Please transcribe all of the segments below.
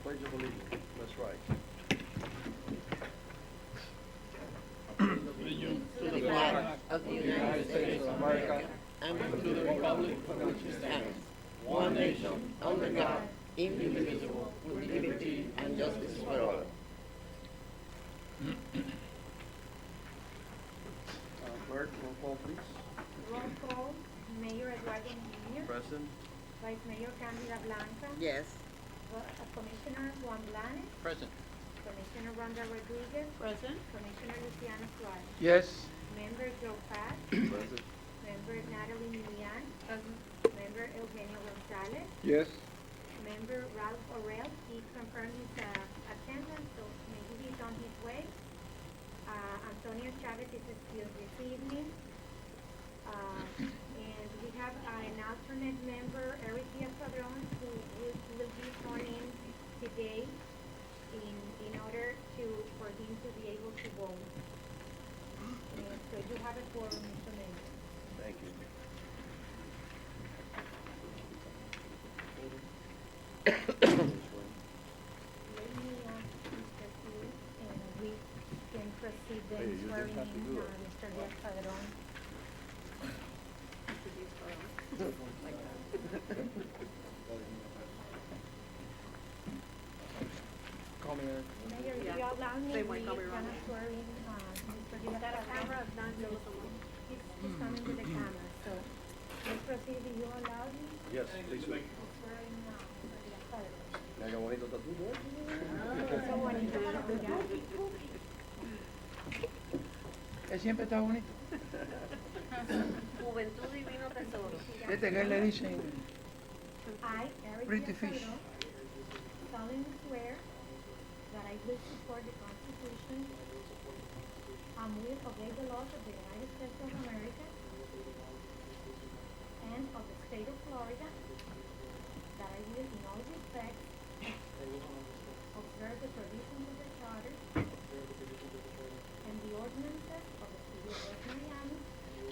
Pledge of allegiance. Let's rise. To the flag of the United States of America and to the republic for which it stands, one nation, under God, indivisible, with liberty and justice for all. Clerk, roll call, please. Roll call, Mayor Eduardo Muñoz, Present. Vice Mayor Candida Blanca, Yes. Commissioner Juan Blanes, Present. Commissioner Rhonda Rodriguez, Present. Commissioner Luciano Suarez, Yes. Member Joe Pass, Present. Member Natalie Milian, Member Eugenio Gonzalez, Yes. Member Ralph Orell. He confirmed his attendance, so maybe he's on his way. Antonio Chavez is excused this evening. And we have an alternate member, Eric Diaz-Padrón, who will be sworn in today in order for him to be able to vote. And so you have a quorum, Mr. Mayor. Thank you. Let me ask Mr. Hughes, and we can proceed Hey, then you didn't swearing have to in do it. Mr. Diaz-Padrón. Call me Eric. Mayor, if you allow me, we're gonna swear in Mr. Diaz-Padrón. He's coming with the camera, so let's proceed. Do you allow me? Yes, please. Swear in Mr. Diaz-Padrón. Me haga bonito tatu, ¿no? So bonito para mirar. Él siempre está bonito. Juventud divino tesoro. Este que le dicen I, Eric Pretty fish. Diaz-Padrón, solemnly swear that I will support the Constitution and will obey the laws of the United States of America and of the state of Florida, that I will in all respects observe the provisions of the Charter and the ordinances of the city of West Miami, and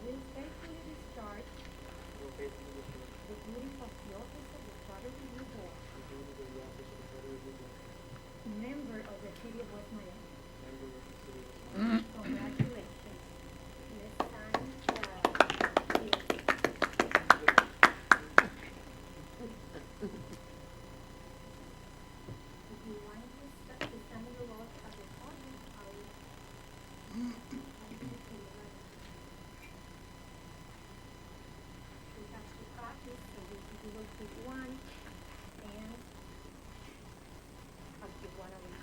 will faithfully discharge the duties of the office of the Charter Review Board, member of the city of West Miami. Congratulations. Let's sign if you want to sign the laws at the podium, I'll give it to you right now. We have two copies, so we will keep one, and I'll keep one of them.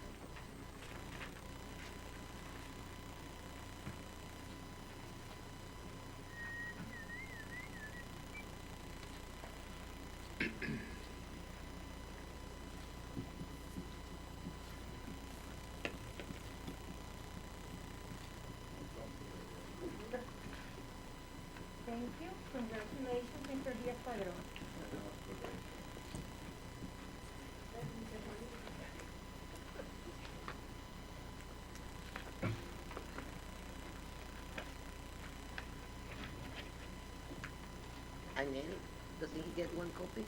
Thank you. Congratulations, Mr. Diaz-Padrón. And then, doesn't he get one copy?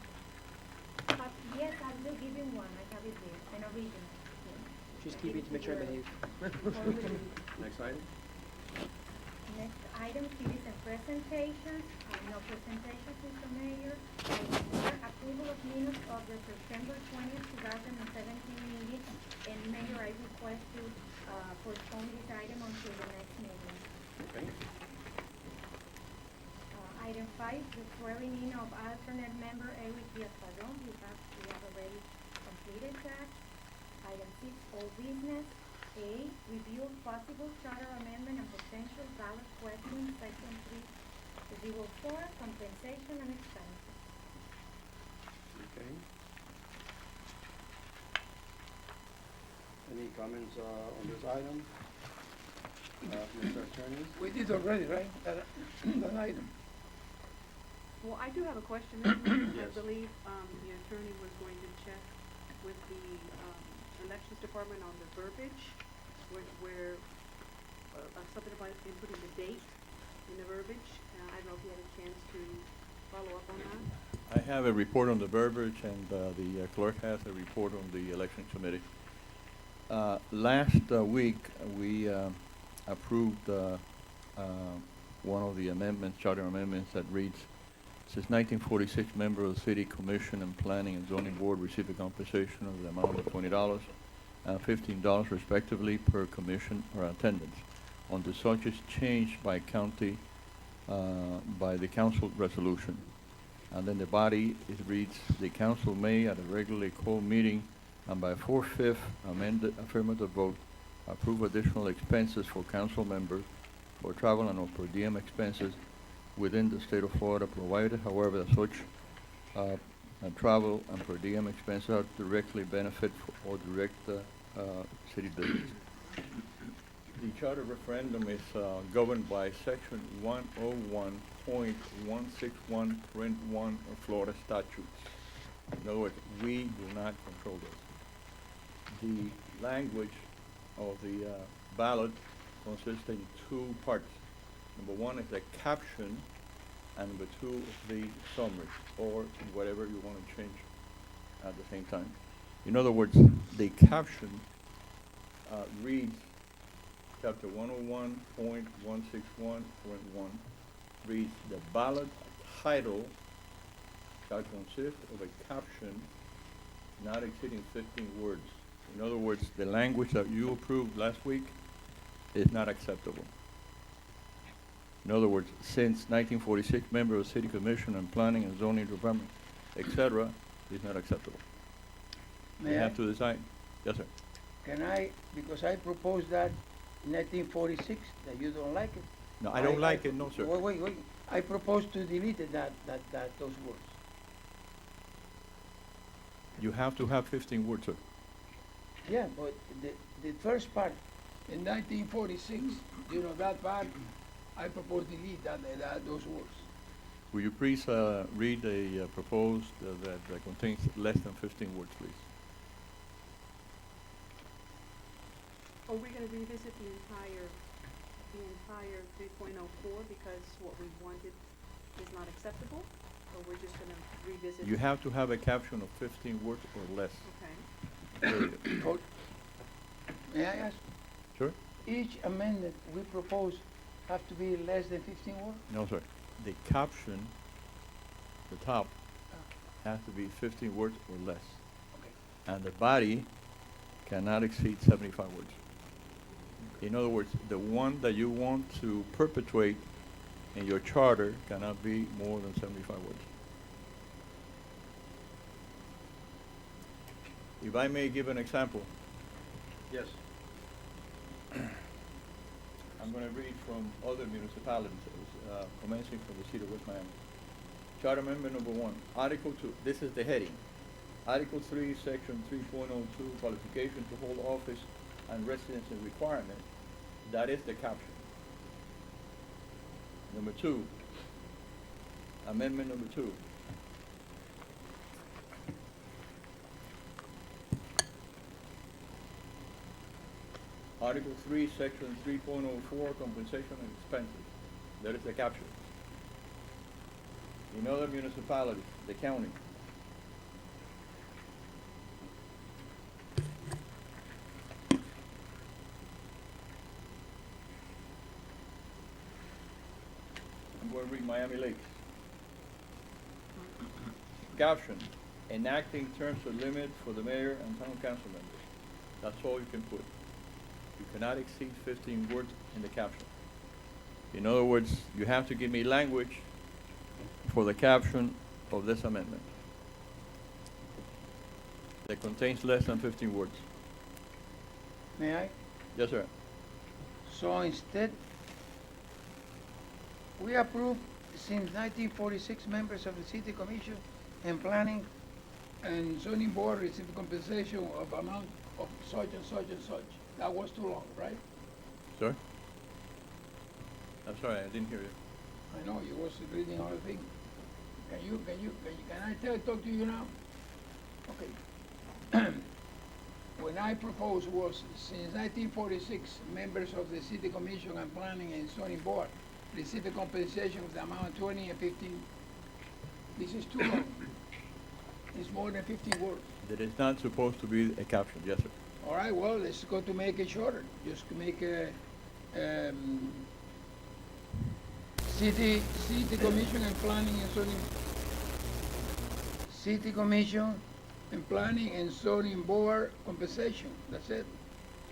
Yes, I will give him one. I have it there, an original. Just keep it to make sure I behave. Next item. Next item, citizen presentations. No presentations, Mr. Mayor. Item four, approval of minutes of the September 20th, 2017 meeting. And Mayor, I request to postpone this item until the next meeting. Okay. Item five, the swearing in of alternate member Eric Diaz-Padrón. We have already completed that. Item six, old business. A, review of possible charter amendment and potential ballot questions, section 304, compensation and expenses. Okay. Any comments on this item? Mr. Attorney? We did already, right? That item. Well, I do have a question, Mr. Mayor. Yes. I believe the attorney was going to check with the elections department on the verbiage, where something about inputting the date in the verbiage. I don't know if you had a chance to follow up on that. I have a report on the verbiage, and the clerk has a report on the election committee. Last week, we approved one of the amendments, charter amendments, that reads, since 1946, member of the City Commission and Planning and Zoning Board receive a compensation of the amount of $20 and $15 respectively per commission or attendance. On the such is changed by county, by the council resolution. And then the body, it reads, the council may at a regularly called meeting and by 4/5 amended affirmative vote approve additional expenses for council members for travel and or per diem expenses within the state of Florida, provided however that such travel and per diem expenses are directly benefit or direct city business. The charter referendum is governed by section 101.161(1) of Florida statutes. In other words, we do not control this. The language of the ballot consists in two parts. Number one is the caption, and number two is the summary, or whatever you want to change at the same time. In other words, the caption reads, chapter 101.161.1 reads, the ballot title shall consist of a caption not exceeding 15 words. In other words, the language that you approved last week is not acceptable. In other words, since 1946, member of the City Commission and Planning and Zoning Department, etc., is not acceptable. You May I? have to decide. Yes, sir. Can I, because I proposed that in 1946, that you don't like it. No, I don't like it, no, sir. Wait. I propose to delete it, those words. You have to have 15 words, sir. Yeah, but the first part, in 1946, that part, I propose delete those words. Will you please read a proposed that contains less than 15 words, please? Are we gonna revisit the entire 3.04 because what we wanted is not acceptable? Or we're just gonna revisit? You have to have a caption of 15 words or less. Okay. Period. Vote. May I ask, Sure? each amendment we propose have to be less than 15 words? No, sir. The caption, the top, has to be 15 words or less. Okay. And the body cannot exceed 75 words. In other words, the one that you want to perpetuate in your charter cannot be more than 75 words. If I may give an example, Yes. I'm going to read from other municipalities, commencing from the city of West Miami. Charter Amendment number 1, Article 2, this is the heading. Article 3, Section 3.02, qualification to hold office and residency requirement. That is the caption. Number 2, Amendment number 2. Article 3, Section 3.04, compensation and expenses. That is the caption. In other municipalities, the county. I'm going to read Miami Lakes. Caption, enacting terms of limit for the mayor and town council members. That's all you can put. You cannot exceed 15 words in the caption. In other words, you have to give me language for the caption of this amendment that contains less than 15 words. May I? Yes, sir. So instead, we approve since 1946 members of the City Commission and Planning and Zoning Board receive compensation of amount of such and such and such. That was too long, right? Sir? I'm sorry, I didn't hear you. I know, you was reading all the thing. Can I talk to you now? Okay. When I proposed was, since 1946, members of the City Commission and Planning and Zoning Board receive a compensation of the amount of 20 and 15. This is too long. It's more than 15 words. That is not supposed to be a caption, yes, sir. All right, well, let's go to make it shorter. Just to make a, city commission and planning and zoning. City commission and planning and zoning board compensation. That's it.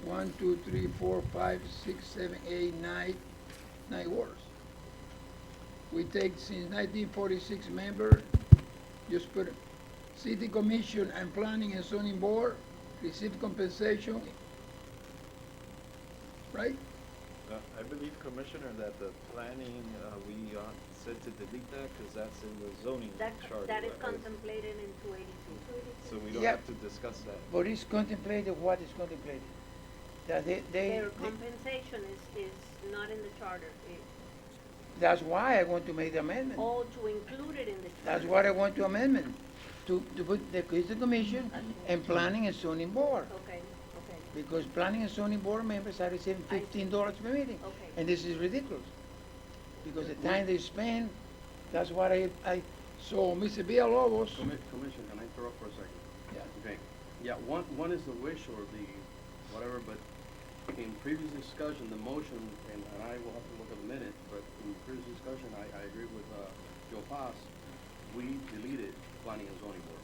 1, 2, 3, 4, 5, 6, 7, 8, 9 words. We take since 1946 member, just put city commission and planning and zoning board receive compensation, right? I believe, Commissioner, that the planning, we said to delete that because that's in the zoning chart. That is contemplated in 282. So we don't Yeah. have to discuss that. But it's contemplated, what is contemplated? That Their compensation is not in the charter. That's why I want to make the amendment. All to include it in the charter. That's what I want to amendment, to put the city commission and planning and zoning board. Okay, Because planning and zoning board members are receiving I see. $15 per meeting. okay. And this is ridiculous. Because the time they spend, that's what so Mr. Villalobos, Commission, can I interrupt for a second? yeah, Okay, yeah, one is the wish or the whatever, but in previous discussion, the motion, and I will have to look at the minute, but in previous discussion, I agree with, Joe Paz, we deleted planning and zoning board.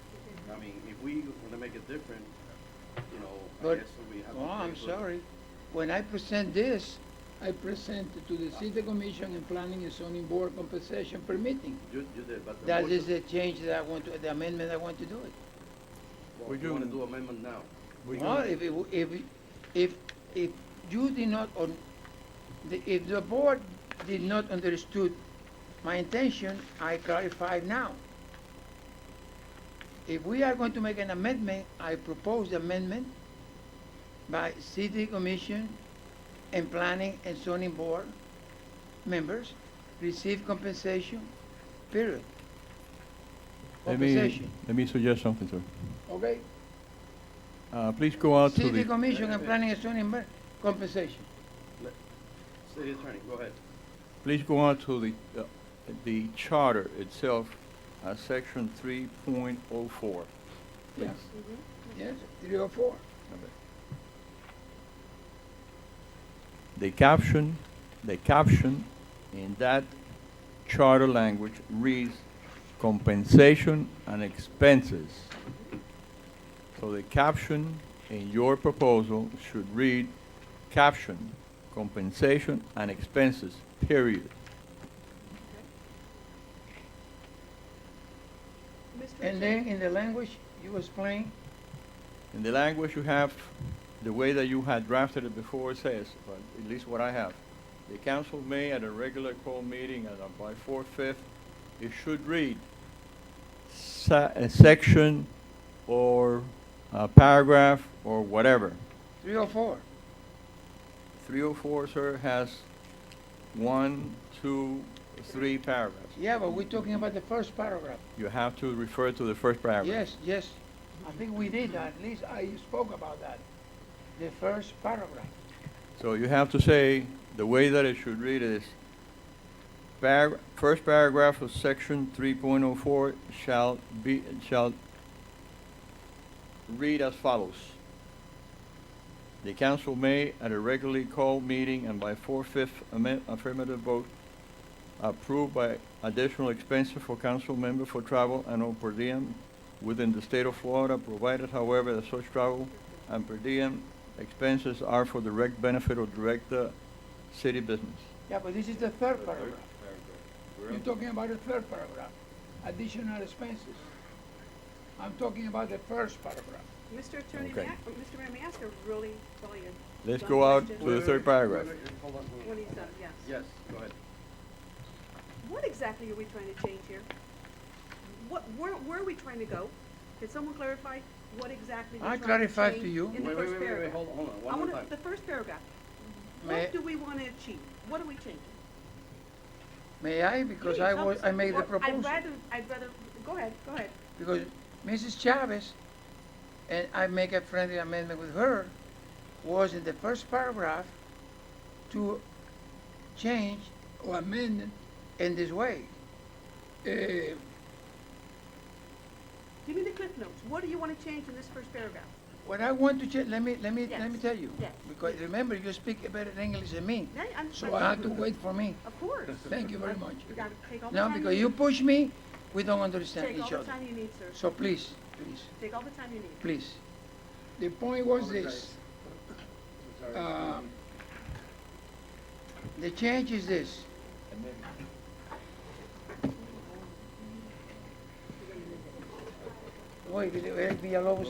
I mean, if we wanna make it different, you know, I But- guess we have to. oh, I'm pay for it. sorry. When I present this, I present to the city commission and planning and zoning board compensation per meeting. You did, but the That motion. is the change that I want to, the amendment I want to do it. Well, Would you wanna you- do amendment now? Well, if you did not, if the board did not understood my intention, I clarify now. If we are going to make an amendment, I propose the amendment by city commission and planning and zoning board members receive compensation, period. Compensation, Let me suggest something, sir. okay? Please go out to City the, commission and planning and zoning board, compensation. City attorney, go ahead. please go out to the charter itself, section 3.04. Yeah. Please. Yes, 304. The caption in that charter language reads compensation and expenses. So the caption in your proposal should read caption, compensation and expenses, period. Mr. And then in the language you explain, In the language you have, the way that you had drafted it before says, but at least what I have, the council may at a regular call meeting by 4/5, it should read a section or a paragraph or whatever. 304. 304, sir, has 1, 2, 3 paragraphs. Yeah, but we're talking about the first paragraph. You have to refer to the first paragraph. Yes, I think we did that, at least I spoke about that. The first paragraph. So you have to say, the way that it should read is, first paragraph of section 3.04 shall read as follows. The council may, at a regularly called meeting and by 4/5 affirmative vote, approve by additional expenses for council member for travel and or per diem within the state of Florida, provided however that such travel and per diem expenses are for direct benefit or direct city business. Yeah, but this is the third paragraph. You're talking about the third paragraph, additional expenses. I'm talking about the first paragraph. Mr. Attorney, Okay. Mr. Mayor, may I ask a really probably a Let's dumb go out question? to the third paragraph. Hold on. When he's done, yes. Yes, go ahead. What exactly are we trying to change here? Where are we trying to go? Can someone clarify what exactly we're I trying to clarified to change you. in the first paragraph? Hold on, I one more wanna, time. the first paragraph. May- What do we want to achieve? What are we changing? May I? Because Please, I made the well, proposal. I'd rather, go ahead. Because Mrs. Chavez, and I make a friendly amendment with her, was in the first paragraph to change or amend in this way. Give me the cliff notes. What do you want to change in this first paragraph? What I want to check, let me Yes. tell you. Yes. Because remember, you speak better English than me. Yeah, So I have to wait for me. Of course. Thank you very much. You gotta take all the No, time because you you need. push me, we don't understand Take all each the other. time you need, sir. So please, please, Take all the time you need. please. The point was this. The change is this. Wait, Villalobos,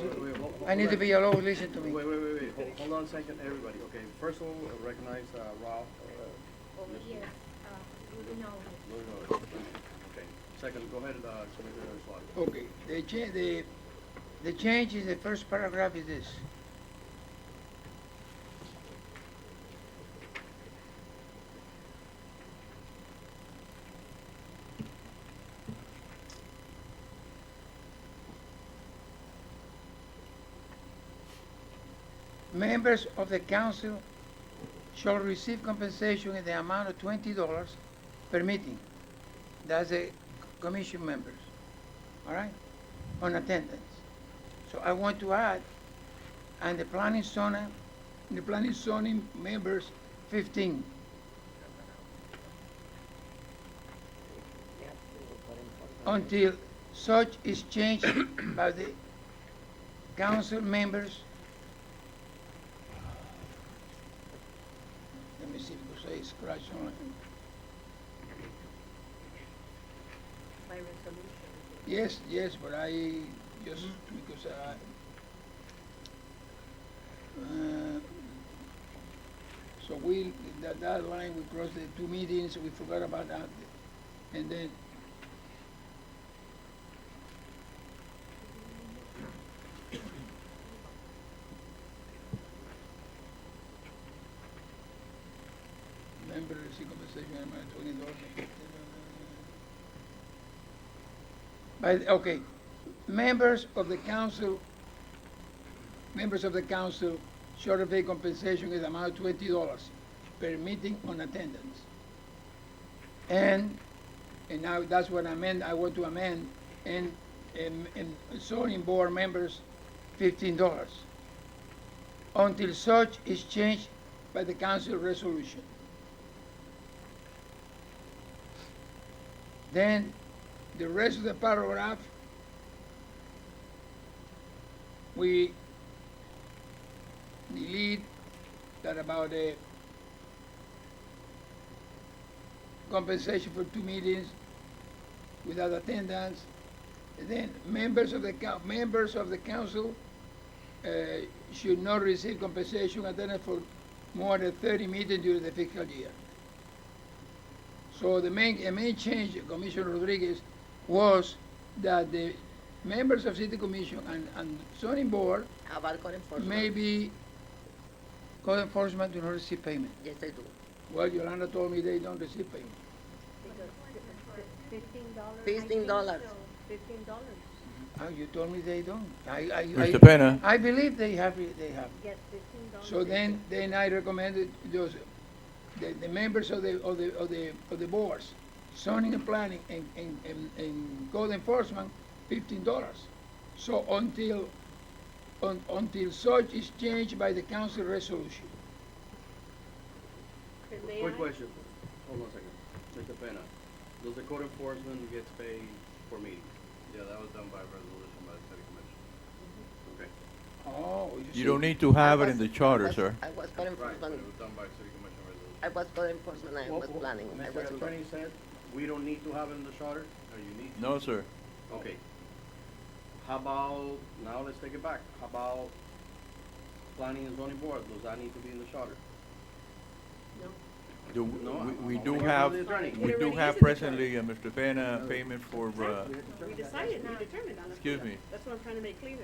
I need to Villalobos, listen to me. Wait, hold on a second, everybody, okay, first of all, recognize, Ralph, Over Yes. here, no. no, okay, second, go ahead, Commissioner Suarez. Okay, the change in the first paragraph is this. Members of the council shall receive compensation in the amount of $20 per meeting. That's the commission members, all right, on attendance. So I want to add, and the planning zoning members, 15. Until such is changed by the council members. Let me see, because I scratched on it. By resolution. Yes, but I just, because so that line, we crossed the 2 meetings, we forgot about that. And then, member receive compensation amount $20. Okay, members of the council shall receive compensation in the amount of $20 per meeting on attendance. And now that's what I want to amend, and zoning board members, $15. Until such is changed by the council resolution. Then the rest of the paragraph, we delete that about the compensation for 2 meetings without attendance. And then members of the council should not receive compensation attendance for more than 30 meetings during the fiscal year. So the main change, Commissioner Rodriguez, was that the members of City Commission and zoning board How about code enforcement? maybe code enforcement do not receive payment. Yes, they do. Well, Yolanda told me they don't receive payment. $15. $15. $15. Oh, you told me they don't. Mr. Pena, I believe they have. Yes, $15. So then I recommended those, the members of the boards, zoning and planning and code enforcement, $15. So until such is changed by the council resolution. May Quick I? question, hold on a second, Mr. Pena, does the code enforcement gets paid for meetings? Yeah, that was done by resolution by the city commission. Okay, Oh, you don't need to have it in the charter, sir. I was code right, but enforcement, it was done by city commission resolution. I was code enforcement, I was planning. I was Mr. Attorney said, we don't need to have it in the charter, or you need to? No, sir. Okay. How about, now let's take it back, how about planning and zoning board, does that need to be in the charter? Do, No, we I'm do hearing have, from the attorney. we It do already have is in the presently, Mr. Pena, payment for, We decided, we determined on the. Excuse me. That's what I'm trying to make clear.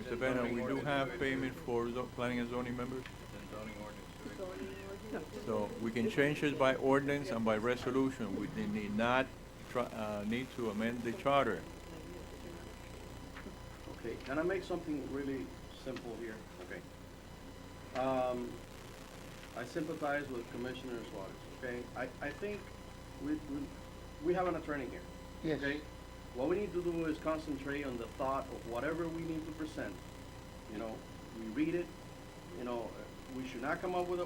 Mr. Pena, we do have payment for planning and zoning members. So we can change it by ordinance and by resolution. We need not need to amend the charter. Okay, can I make something really simple here? Okay. I sympathize with Commissioner Suarez, okay? I think we have an attorney here. Yes. Okay? what we need to do is concentrate on the thought of whatever we need to present. You know, we read it, you know, we should not come up with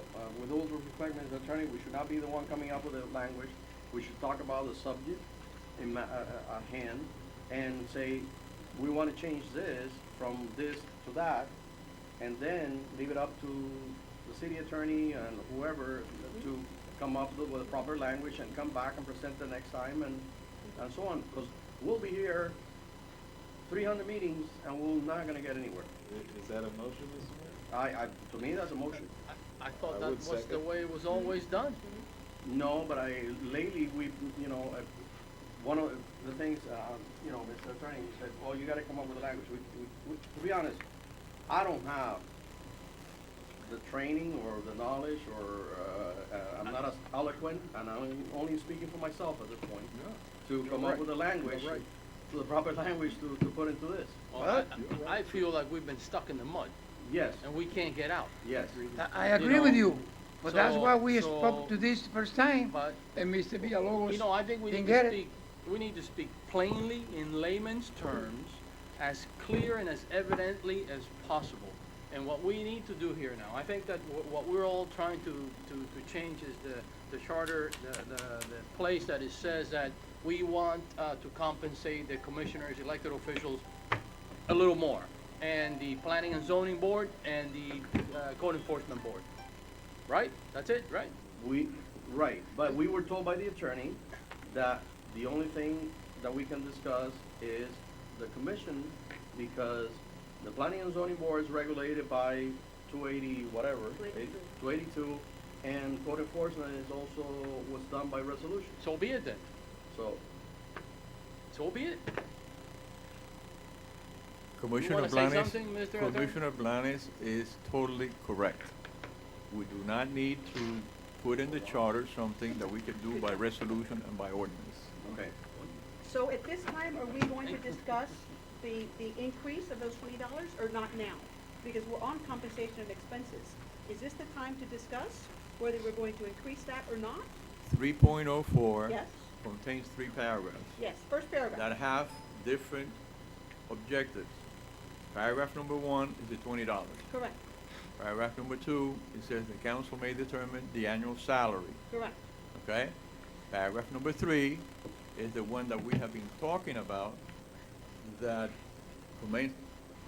those requirements, attorney, we should not be the one coming up with the language. We should talk about the subject at hand and say, we want to change this from this to that, and then leave it up to the city attorney and whoever to come up with a proper language and come back and present the next time and so on. Because we'll be here 300 meetings and we're not gonna get anywhere. Is that a motion, Mr. Mayor? To me, that's a motion. I thought I that would was the second. way it was always done. No, but lately, you know, one of the things, you know, Mr. Attorney said, well, you gotta come up with a language. To be honest, I don't have the training or the knowledge or, I'm not as eloquent, and I'm only speaking for myself at this point, to come up with a language, You're right. to the proper language to put into this. Well, I feel like we've been stuck in the mud Yes, and we can't get out. yes. I agree with know, you, but that's so- why we so- spoke to this first time, But, and Mr. Villalobos you know, I think we didn't need get to it. speak, we need to speak plainly in layman's terms, as clear and as evidently as possible. And what we need to do here now, I think that what we're all trying to change is the charter, the place that it says that we want to compensate the commissioners, elected officials, a little more, and the planning and zoning board and the code enforcement board. Right? That's it, right? Right, but we were told by the attorney that the only thing that we can discuss is the commission, because the planning and zoning board is regulated by 280 whatever, 282, and code enforcement is also was done by resolution, So be it then. so. So be it. Commissioner wanna say Blanes, something, Mr. Attorney? Commissioner Blanes is totally correct. We do not need to put in the charter something that we can do by resolution and by ordinance. Okay. So at this time, are we going to discuss the increase of those $20 or not now? Because we're on compensation of expenses. Is this the time to discuss whether we're going to increase that or not? 3.04 Yes, contains 3 paragraphs yes, first paragraph. that have different objectives. Paragraph number 1 is the $20. Correct, Paragraph number 2, it says the council may determine the annual salary, correct. okay? Paragraph number 3 is the one that we have been talking about, that commenced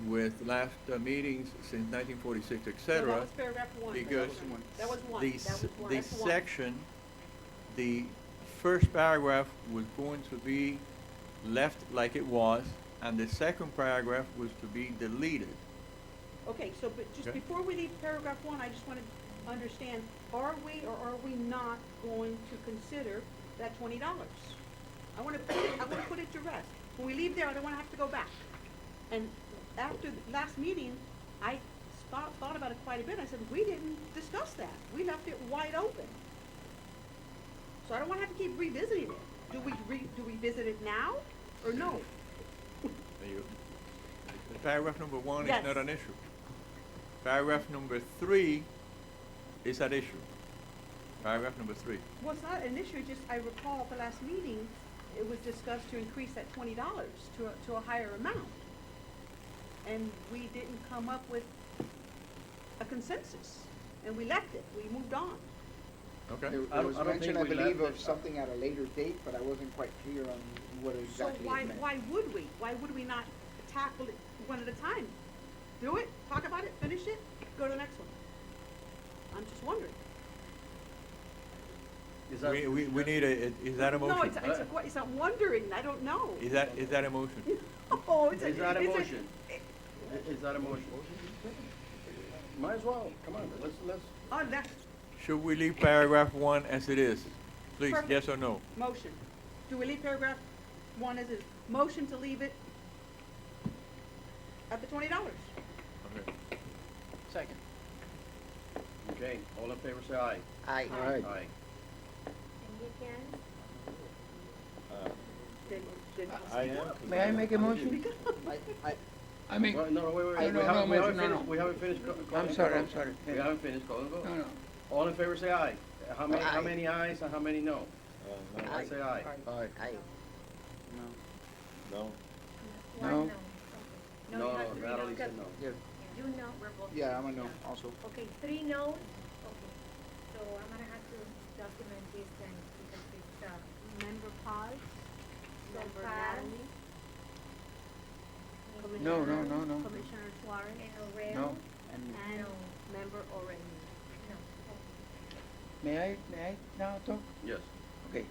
with last meetings since 1946, et No, cetera. that was paragraph one. Because That was one, the that was one, the that's one. section, the first paragraph was going to be left like it was, and the second paragraph was to be deleted. Okay, so, but just Okay. before we leave paragraph one, I just want to understand, are we or are we not going to consider that $20? I want to put it to rest. When we leave there, I don't want to have to go back. And after the last meeting, I thought about it quite a bit. I said, we didn't discuss that. We left it wide open. So I don't want to have to keep revisiting it. Do we visit it now or no? Paragraph number 1 Yes. is not an issue. Paragraph number 3 is at issue. Paragraph number 3. Well, it's not an issue, just I recall at the last meeting, it was discussed to increase that $20 to a higher amount. And we didn't come up with a consensus, and we left it, we moved on. Okay? I There don't- was I don't mention, think I we believe, left of it. something at a later date, but I wasn't quite clear on what exactly So it meant. why would we? Why would we not tackle it one at a time? Do it, talk about it, finish it, go to the next one. I'm just wondering. Is that- We need is that a motion? No, it's not wondering, I don't know. Is that a motion? Oh, it's Is that a it's motion? Is that a motion? Might as well, come on, let's, Oh, that, Should we leave paragraph 1 as it is? Please, Perfect. yes or no? motion. Do we leave paragraph one as is? Motion to leave it at the $20. Okay. Second. okay, all in favor, say aye. Aye. Aye. Aye. And you can, Then I am. May I make a motion? I mean, Well, no, wait, I we don't know, haven't motion, no, finished, no. we haven't finished. Call I'm and sorry, vote. I'm sorry. We haven't finished, call and vote. No, no. All in favor, say aye. How many Aye. ayes and how many no? No. I say aye. Aye. Aye. No. No. One No. no. No, you have three Natalie no's. said no. Yeah, You know, we're both. yeah, I'm a no also. Okay, 3 no's. Okay, so I'm gonna have to document this then because it's, Member Paz, member Paz. Natalie, No, no, no, no. Commissioner Suarez, and Oreo. No. And and No. member Orellana. No. May I now talk? Yes. Okay.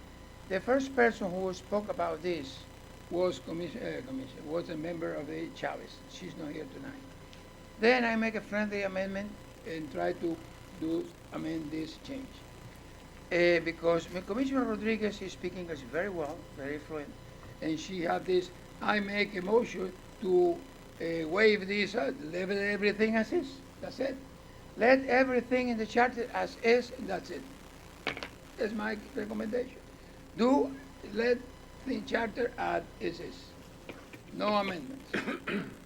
The first person who spoke about this was was a member of the Chavez. She's not here tonight. Then I make a friendly amendment and try to amend this change. Because Commissioner Rodriguez is speaking English very well, very fluent, and she had this, I make a motion to waive this, leave everything as is. That's it. Let everything in the charter as is, and that's it. That's my recommendation. Let the charter as is. No amendments.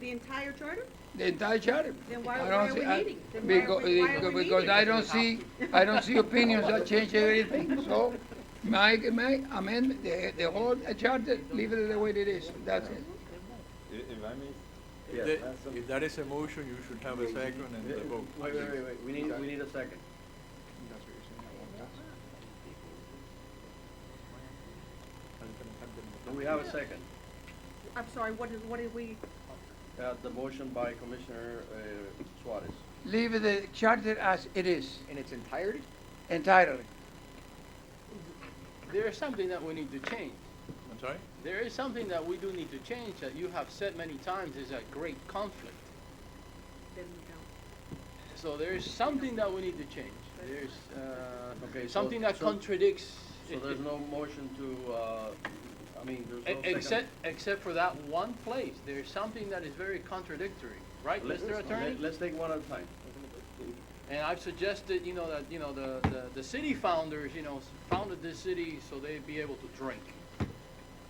The entire charter? The entire charter. Then why I are don't we see- meeting? Then why are we Because meeting? I don't see opinions that change everything. So my amendment, the whole charter, leave it the way it is. That's it. If I may. Yes. ask some- If that is a motion, you should have a second and a vote. Wait, we need a second. that's what you're saying, I want that. Do we have a second? I'm sorry, what did we, The motion by Commissioner Suarez. Leave the charter as it is, In its entirety? entirely. There is something that we need to change. I'm sorry? There is something that we do need to change that you have said many times is a great conflict. then we don't. So there is something that we need to change. There's Okay, so- something that so- contradicts. So there's no motion to, there's no second. Except for that one place, there's something that is very contradictory, right, Mr. Attorney? Let's take one at a time. And I've suggested, that, the city founders, founded this city so they'd be able to drink.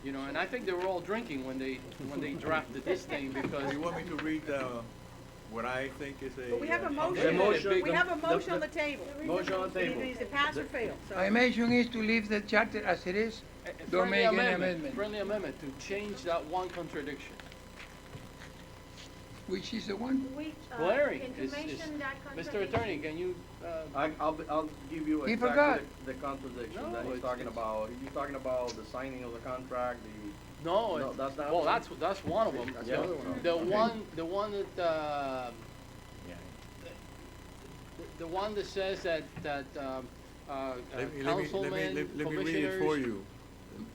And I think they were all drinking when they drafted this thing because. You want me to read what I think is a. But we have a The motion, motion- we have a the- motion on the- the table. Motion on the It table. needs to pass or fail, so. My motion is to leave the charter as it is. Don't Friendly make any amendment. Friendly amendment to change that one contradiction. Which is the one? Which, Glaring can you is, mention that Mr. contradiction? Attorney, can you, I'll give you He exactly forgot. the contradiction No, that he's it's- talking about. He's talking about the signing of the contract, no, No, it's, that's not well, one. that's one of them. That's Yeah. the other one. The one that, the one that says that, councilmen, Let me read it for commissioners- you.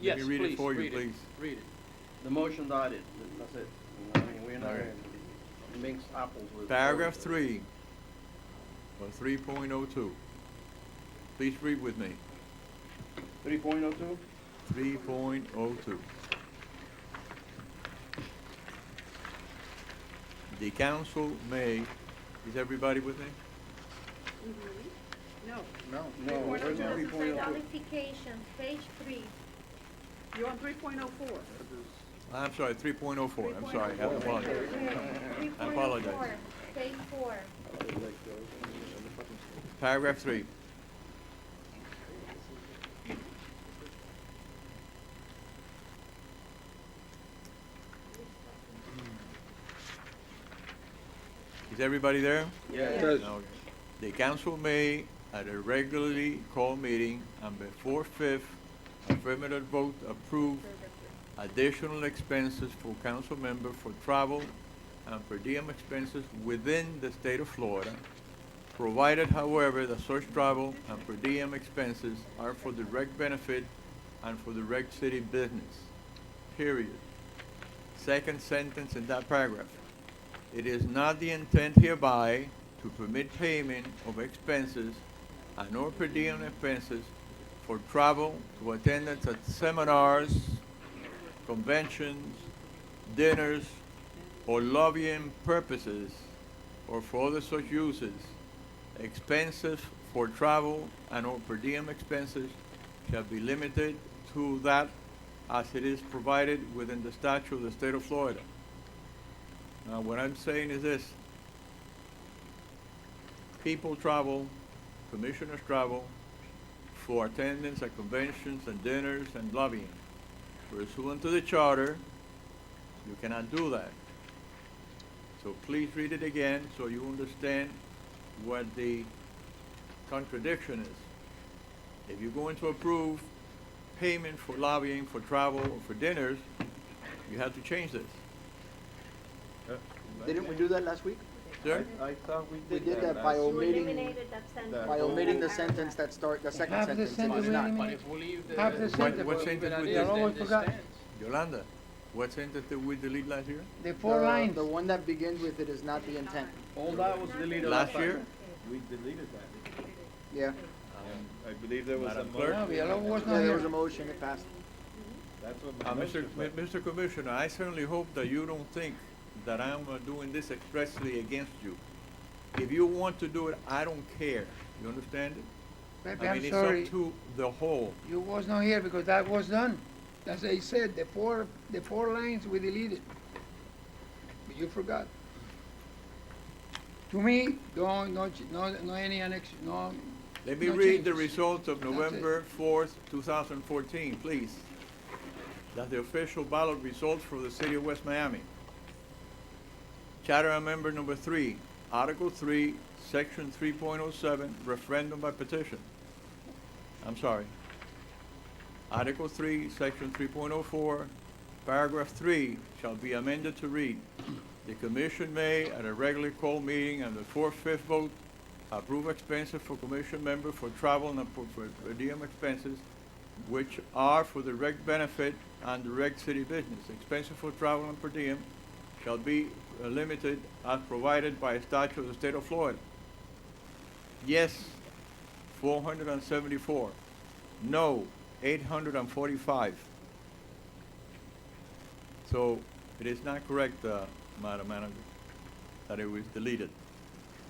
Yes, Let me read it please, for you, read it. please. Read it. the motion died. That's it. We're not All right. gonna mix apples with. Paragraph 3, or 3.02. Please read with me. 3.02? 3.02. The council may, is everybody with me? No, No. No, where's 3.02? 3.02? Qualifications, page 3. you're on 3.04. I'm sorry, 3.04, I'm sorry, I apologize. I apologize. 3.04, page 4. Paragraph 3. Is everybody there? Yeah. Does- Okay. The council may, at a regularly called meeting and before fifth affirmative vote, approve additional expenses for council member for travel and per diem expenses within the state of Florida, provided, however, that such travel and per diem expenses are for direct benefit and for direct city business, period. Second sentence in that paragraph. It is not the intent hereby to permit payment of expenses and or per diem expenses for travel to attendance at seminars, conventions, dinners, or lobbying purposes, or for other such uses. Expenses for travel and or per diem expenses shall be limited to that as it is provided within the statute of the state of Florida. Now, what I'm saying is this. People travel, commissioners travel for attendance at conventions and dinners and lobbying. Pursuant to the charter, You cannot do that. So please read it again so you understand what the contradiction is. If you're going to approve payment for lobbying, for travel, or for dinners, you have to change this. Didn't we do that last week? Sir? I thought we We did did that that by last You week. omitting, eliminated that sentence. by omitting the sentence that the second Half the sentence. It sentence is we not. But eliminated. if we leave the. Half the sentence. What leave it sentence as we is, did? then Almost this forgot. stands. Yolanda, what sentence did we delete last year? The four lines. The one that begins with "it is not the intent." All that was deleted Last time. year? We deleted that. Yeah. I believe there was a Madam Clerk? No, motion. Villalobos was Yeah, not there was here. a motion, it passed. That's what my Mr. motion was. Mr. Commissioner, I certainly hope that you don't think that I'm doing this expressly against you. If you want to do it, I don't care. You understand it? Pepe, I I'm mean, sorry. it's up to the whole. You was not here because that was done. As I said, the four lines we deleted. But you forgot. To me, no any annex, no. Let me no read the changes. results of That's it. November 4th, 2014, please. That's the official ballot results for the city of West Miami. Charter Amendment number 3, Article 3, Section 3.07, referendum by petition. I'm sorry. Article 3, Section 3.04, Paragraph 3 shall be amended to read, the commission may, at a regularly called meeting and the 4/5 vote, approve expenses for commission member for travel and for per diem expenses, which are for the direct benefit and direct city business. Expenses for travel and per diem shall be limited as provided by a statute of the state of Florida. Yes, 474. No, 845. So it is not correct, Madam Manager, that it was deleted.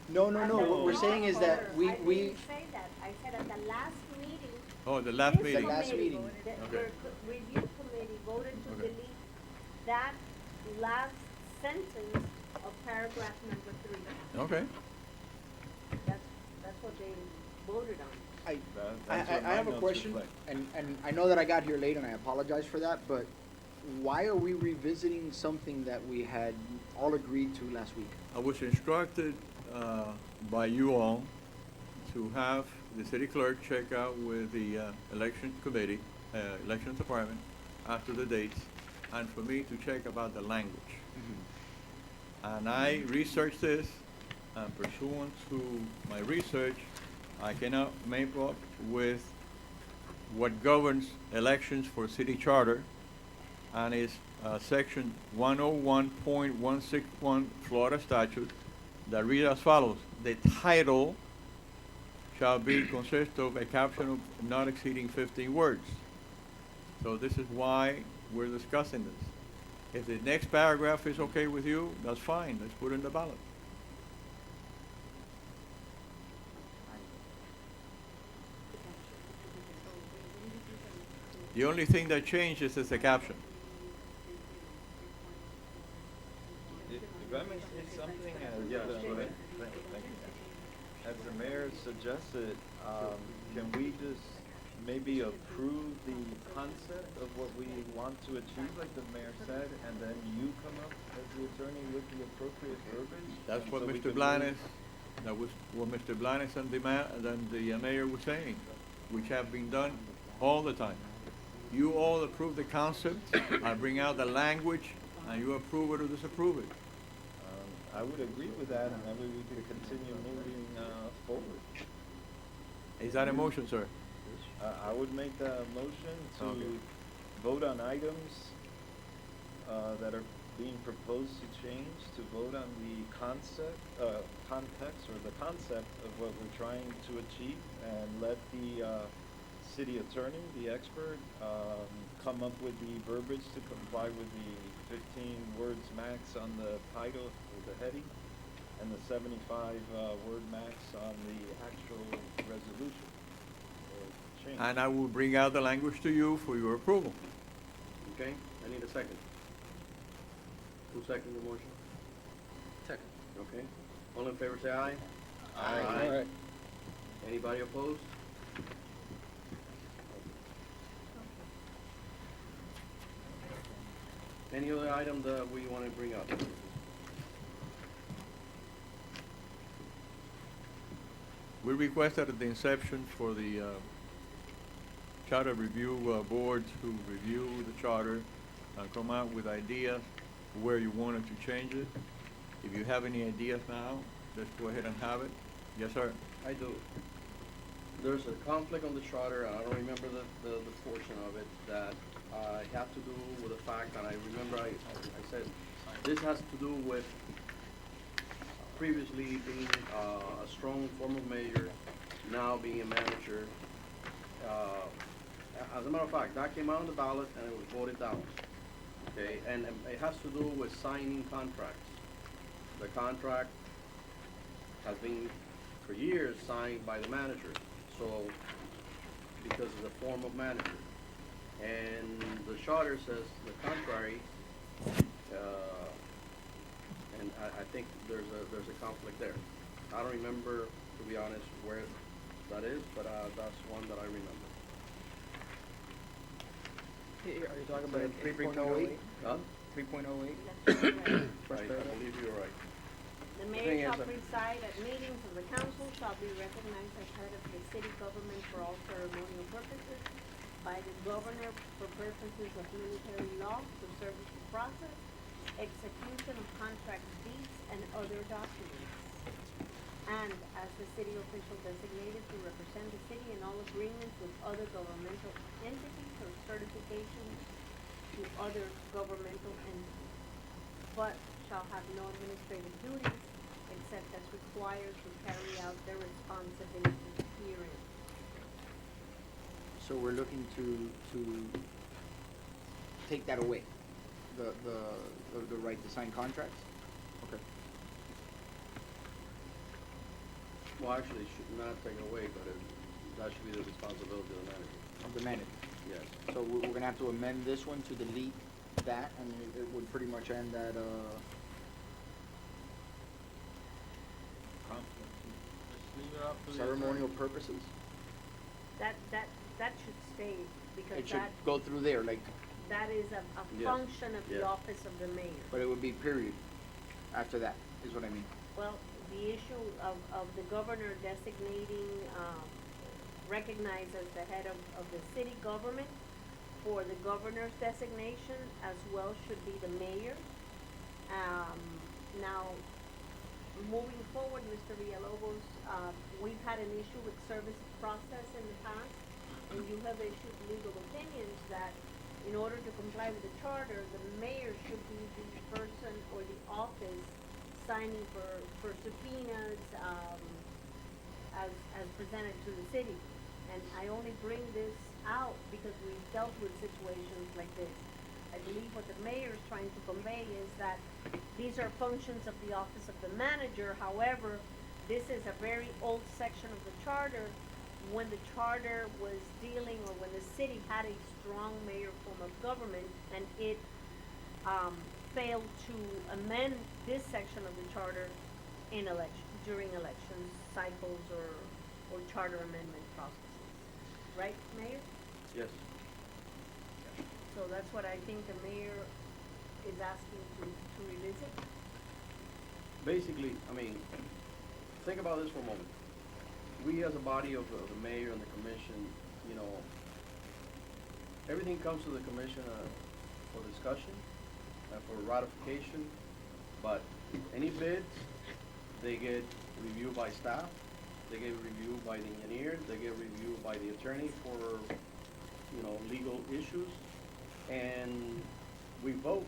No, what we're saying is that I we, didn't say that. I said at the last meeting. Oh, the last this meeting. The last committee, meeting. The Okay. review committee voted to Okay. delete that last sentence of paragraph number 3. Okay. That's what they voted on. That's what I my have a notes question, reflect. and I know that I got here late and I apologize for that, but why are we revisiting something that we had all agreed to last week? I was instructed by you all to have the city clerk check out with the election committee, election department, after the dates, and for me to check about the language. And I researched this, and pursuant to my research, I came up with what governs elections for city charter, and it's section 101.161 Florida statute that reads as follows: the title shall consist of a caption of not exceeding 15 words. So this is why we're discussing this. If the next paragraph is okay with you, that's fine. Let's put it in the ballot. The only thing that changes is the caption. If I may say something, as Yes, the- go ahead. thank you. As the mayor suggested, can we just maybe approve the concept of what we want to achieve, like the mayor said, and then you come up as the attorney with the appropriate verbiage? That's and what so we Mr. can Blanes, move- that was what Mr. Blanes and the mayor was saying, which have been done all the time. You all approve the concept, I bring out the language, and you approve it or disapprove it. I would agree with that, and that way we could continue moving forward. Is that a motion, sir? I would make the motion to Okay. vote on items that are being proposed to change, to vote on the context or the concept of what we're trying to achieve, and let the city attorney, the expert, come up with the verbiage to comply with the 15 words max on the title or the heading, and the 75 word max on the actual resolution or change. And I will bring out the language to you for your approval. Okay, I need a second. Who seconded the motion? Second. Okay. All in favor, say aye. All right. Anybody opposed? Any other item that we wanna bring up? We requested at the inception for the charter review board to review the charter and come out with ideas where you wanted to change it. If you have any ideas now, let's go ahead and have it. Yes, sir. I do. There's a conflict on the charter, and I don't remember the portion of it that have to do with the fact, and I remember I said, this has to do with previously being a strong former mayor, now being a manager. As a matter of fact, that came out on the ballot and it was voted down. Okay, and it has to do with signing contracts. The contract has been for years signed by the manager, so, because it's a form of manager. And the charter says the contrary, and I think there's a conflict there. I don't remember, to be honest, where that is, but that's one that I remember. Are you talking about So 3.08? Huh? 3.08? That's correct. I believe you're right. The thing mayor is shall that- preside at meetings of the council, shall be recognized as head of the city government for all ceremonial purposes by the governor for purposes of military law, the services process, execution of contract deeds and other documents. And as the city official designated to represent the city in all agreements with other governmental entities or certifications to other governmental entities, but shall have no administrative duties except as required to carry out their responsibilities herein. So we're looking to take that away, the right to sign contracts? Okay. Well, actually, it should not take it away, but that should be the responsibility of the manager. Of the manager. Yes. So we're gonna have to amend this one to delete that, and it would pretty much end that, Just leave it up to the ceremonial purposes? That should stay, because It should go through there, like, that is a Yes. function of the Yes. office of the mayor. but it would be period after that, is what I mean. Well, the issue of the governor designating, recognized as the head of the city government for the governor's designation as well should be the mayor. Now, moving forward, Mr. Villalobos, we've had an issue with service process in the past, and you have issued legal opinions that in order to comply with the charter, the mayor should be the person or the office signing for subpoenas, as presented to the city. And I only bring this out because we've dealt with situations like this. I believe what the mayor is trying to convey is that these are functions of the office of the manager. However, this is a very old section of the charter. When the charter was dealing, or when the city had a strong mayor form of government, and it failed to amend this section of the charter in during election cycles or charter amendment processes. Right, Mayor? Yes. So that's what I think the mayor is asking to revisit. Basically, I mean, think about this for a moment. We as a body of the mayor and the commission, you know, everything comes to the commission for discussion and for ratification, but any bids, they get reviewed by staff, they get reviewed by the engineer, they get reviewed by the attorney for, you know, legal issues, and we vote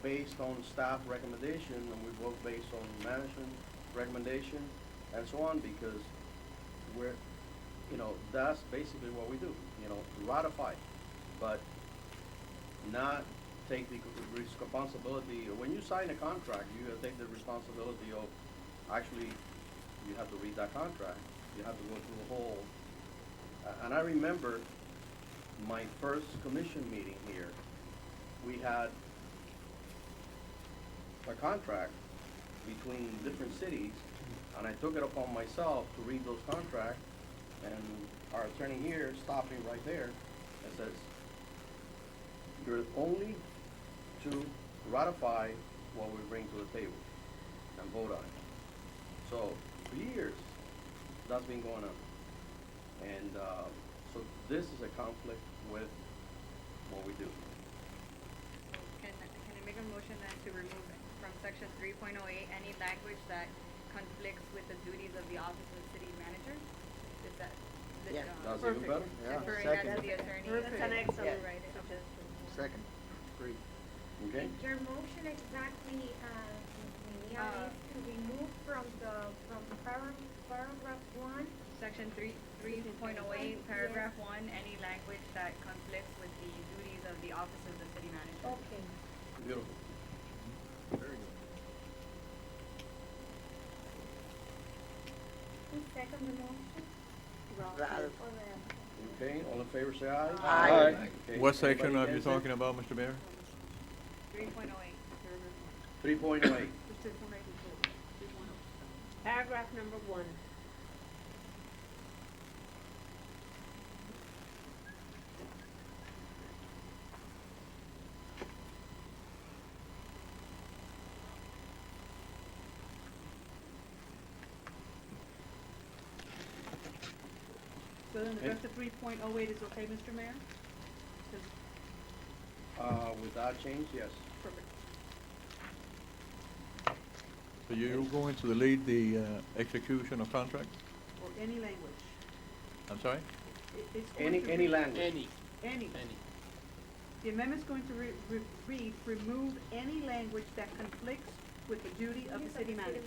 based on staff recommendation, and we vote based on management recommendation, and so on, because we're, you know, that's basically what we do, you know, ratify, but not take the responsibility. When you sign a contract, you gotta take the responsibility of, actually, you have to read that contract, you have to go through the whole, and I remember my first commission meeting here, we had a contract between different cities, and I took it upon myself to read those contracts, and our attorney here stopped me right there and says, you're only to ratify what we bring to the table and vote on it. So, for years, that's been going on. And, so this is a conflict with what we do. Can I make a motion then to remove from section 3.08 any language that conflicts with the duties of the office of the city manager? Is that, Yeah. That's even better? Yeah, deferring that to second. the attorney? That's an excellent to write it. suggestion. Second. Agree. Okay? Your motion exactly, Uh, is to remove from paragraph one. Section 3.08, paragraph 1, any language that conflicts with the duties of the office of the city manager. Okay. Beautiful. Very good. Who second the motion? Ralph. Or the- Okay, all in favor, say aye. Aye. Okay, What section anybody are you against it? talking about, Mr. Mayor? 3.08. 3.08. Paragraph number 1. So then the Okay. rest of 3.08 is okay, Mr. Mayor? With that change, yes. Perfect. So you're going to delete the execution of contract? Or any language. I'm sorry? It's going to Any read- language. Any. Any. The amendment's going to read, remove any language that conflicts with the duty of the city manager.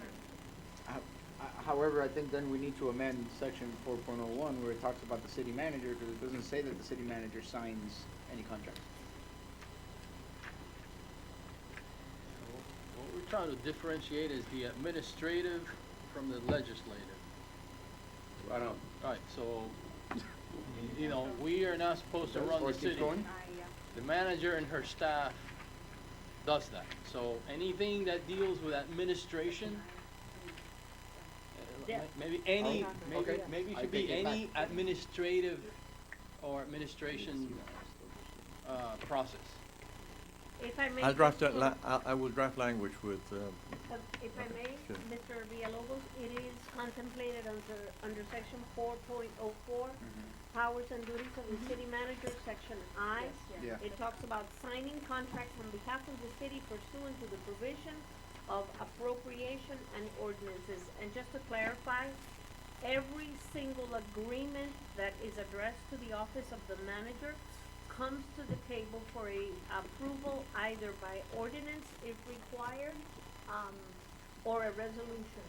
However, I think then we need to amend section 4.01 where it talks about the city manager, because it doesn't say that the city manager signs any contracts. What we're trying to differentiate is the administrative from the legislative. Right on. Right, so, you know, we are not supposed to run Or the keep city. going? The manager and her staff does that. So anything that deals with administration, Yeah. maybe any, Okay. maybe it I should be take it any back. administrative or administration, process. If I may. I'll draft just that, I will draft language with, If I may, Sure. Mr. Villalobos, it is contemplated under section 4.04, powers and duties of the city manager, section I. Yeah. It talks about signing contracts on behalf of the city pursuant to the provision of appropriation and ordinances. And just to clarify, every single agreement that is addressed to the office of the manager comes to the table for a approval either by ordinance if required, or a resolution.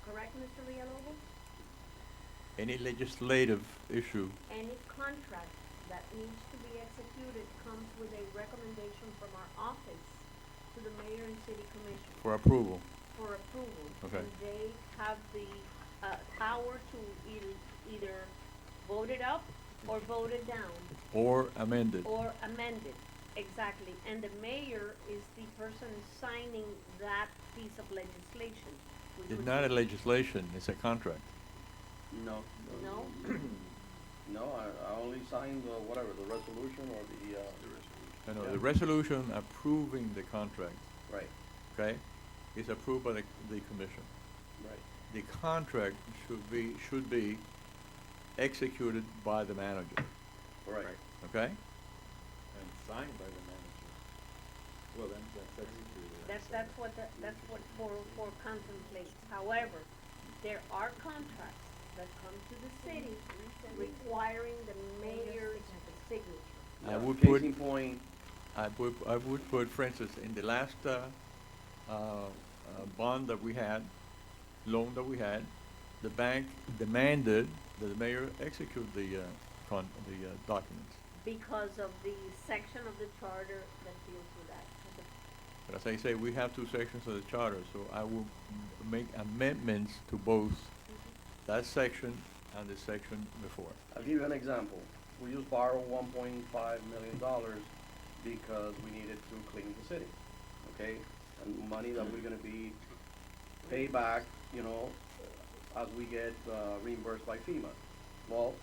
Correct, Mr. Villalobos? any legislative issue Any contract that needs to be executed comes with a recommendation from our office to the mayor and city commission for approval. for approval. Okay. And they have the, power to either vote it up or vote it down. Or amended. Or amended, exactly. And the mayor is the person signing that piece of legislation. which It's would not a be- legislation, it's a contract. No. No? No, I only signed the, whatever, the resolution or the, No, Yeah. the resolution approving the contract, right, okay, is approved by the commission. right. The contract should be executed by the manager, Correct. okay? And signed by the manager. Well, then that's executed. That's what 404 contemplates. However, there are contracts that come to the city requiring the mayor's signature. I Yeah, would case put- in point, I would put, for instance, in the last, bond that we had, loan that we had, the bank demanded that the mayor execute the documents. Because of the section of the charter that deals with that. But as I say, we have two sections of the charter, so I will make amendments to both that section and the section before. I'll give you an example. We just borrowed $1.5 million because we needed to clean the city, okay? And money that we're gonna be paid back, you know, as we get reimbursed by FEMA. Well,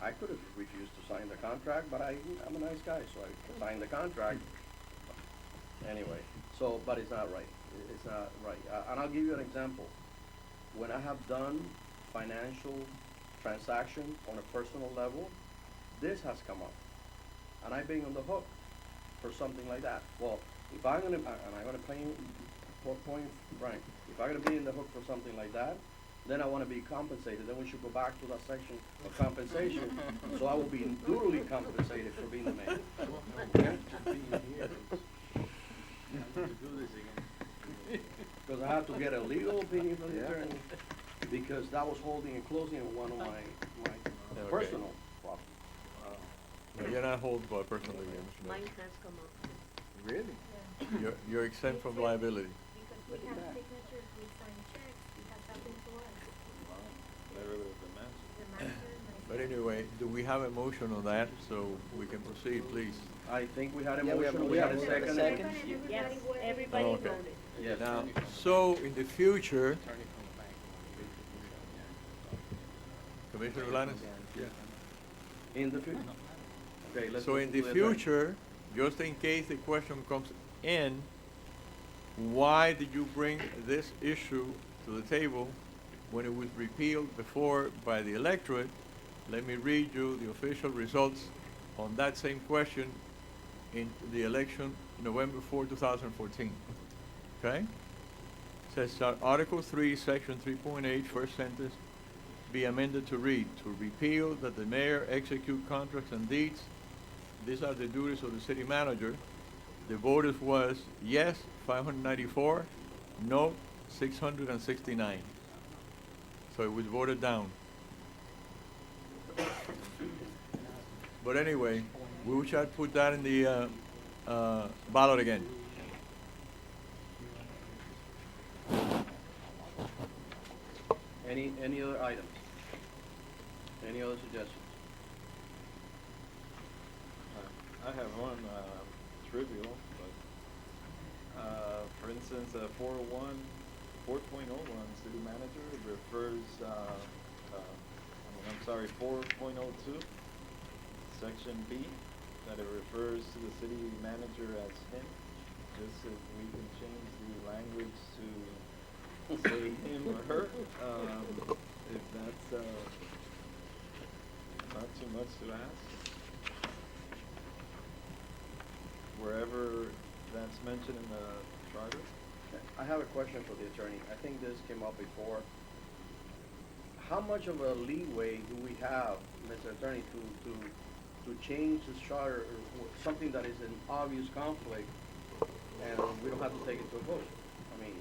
I could have refused to sign the contract, but I'm a nice guy, so I signed the contract. Anyway, so, but it's not right. It's not right. And I'll give you an example. When I have done financial transaction on a personal level, this has come up. And I've been on the hook for something like that. Well, if I'm gonna, and I'm gonna point Frank, if I'm gonna be in the hook for something like that, then I wanna be compensated. Then we should go back to that section of compensation, so I will be duly compensated for being the mayor. Because I have to get a legal opinion from the attorney, because that was holding and closing on one of my Okay. personal property. No, you're not hold by personal again, Mr. Mine Mayor. has come up. Really? You're exempt from liability. Because we have signatures, we sign checks, it has happened to us. Literally with the match. The manager, But anyway, do we have a motion on that, so we can proceed, please? I think we had a Yeah, we have- motion, we we had have a a second. second. Yes, Everybody everybody Oh, okay. voted. Yes. Now, so in the future, Attorney from the bank. Commissioner Blanes? In the future. Okay, let's. So go in to the attorney. future, just in case the question comes in, why did you bring this issue to the table when it was repealed before by the electorate? Let me read you the official results on that same question in the election November 4, 2014. Okay? Says Article 3, Section 3.8, first sentence, be amended to read, to repeal that the mayor execute contracts and deeds. These are the duties of the city manager. The voters was yes, 594, no, 669. So it was voted down. But anyway, we shall put that in the ballot again. Any other items? Any other suggestions? I have one trivial, but for instance, 401, 4.01, city manager refers, I'm sorry, 4.02, section B, that it refers to the city manager as him. Just if we can change the language to say him or her, if that's not too much to ask. Wherever that's mentioned in the charter. I have a question for the attorney. I think this came up before. How much of a leeway do we have, Mr. Attorney, to change this charter or something that is an obvious conflict and we don't have to take it to a vote? I mean,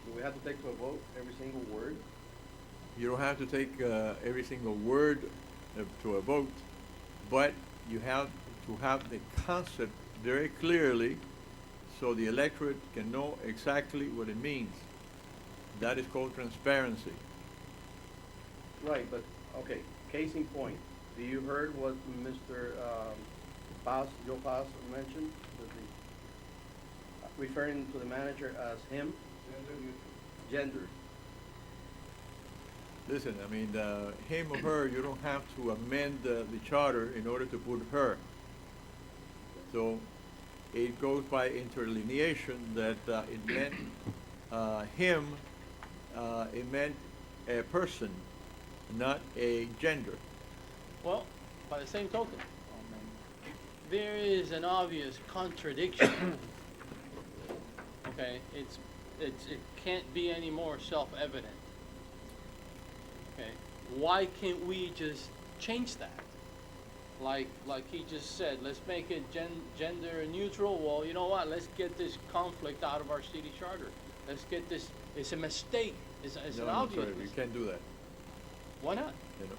do we have to take to a vote every single word? You don't have to take every single word to a vote, but you have to have the concept very clearly so the electorate can know exactly what it means. That is called transparency. Right, but, okay, case in point, do you heard what Mr. Joe Paz mentioned? That referring to the manager as him? Gender. Listen, I mean, him or her, you don't have to amend the charter in order to put her. So it goes by interlineation that it meant him, it meant a person, not a gender. Well, by the same token, there is an obvious contradiction. Okay, it can't be any more self-evident. Okay, why can't we just change that? Like he just said, let's make it gender neutral. Well, you know what? Let's get this conflict out of our city charter. Let's get this. It's a mistake. It's an obvious sorry, you mistake. can't do that. Why not? You know.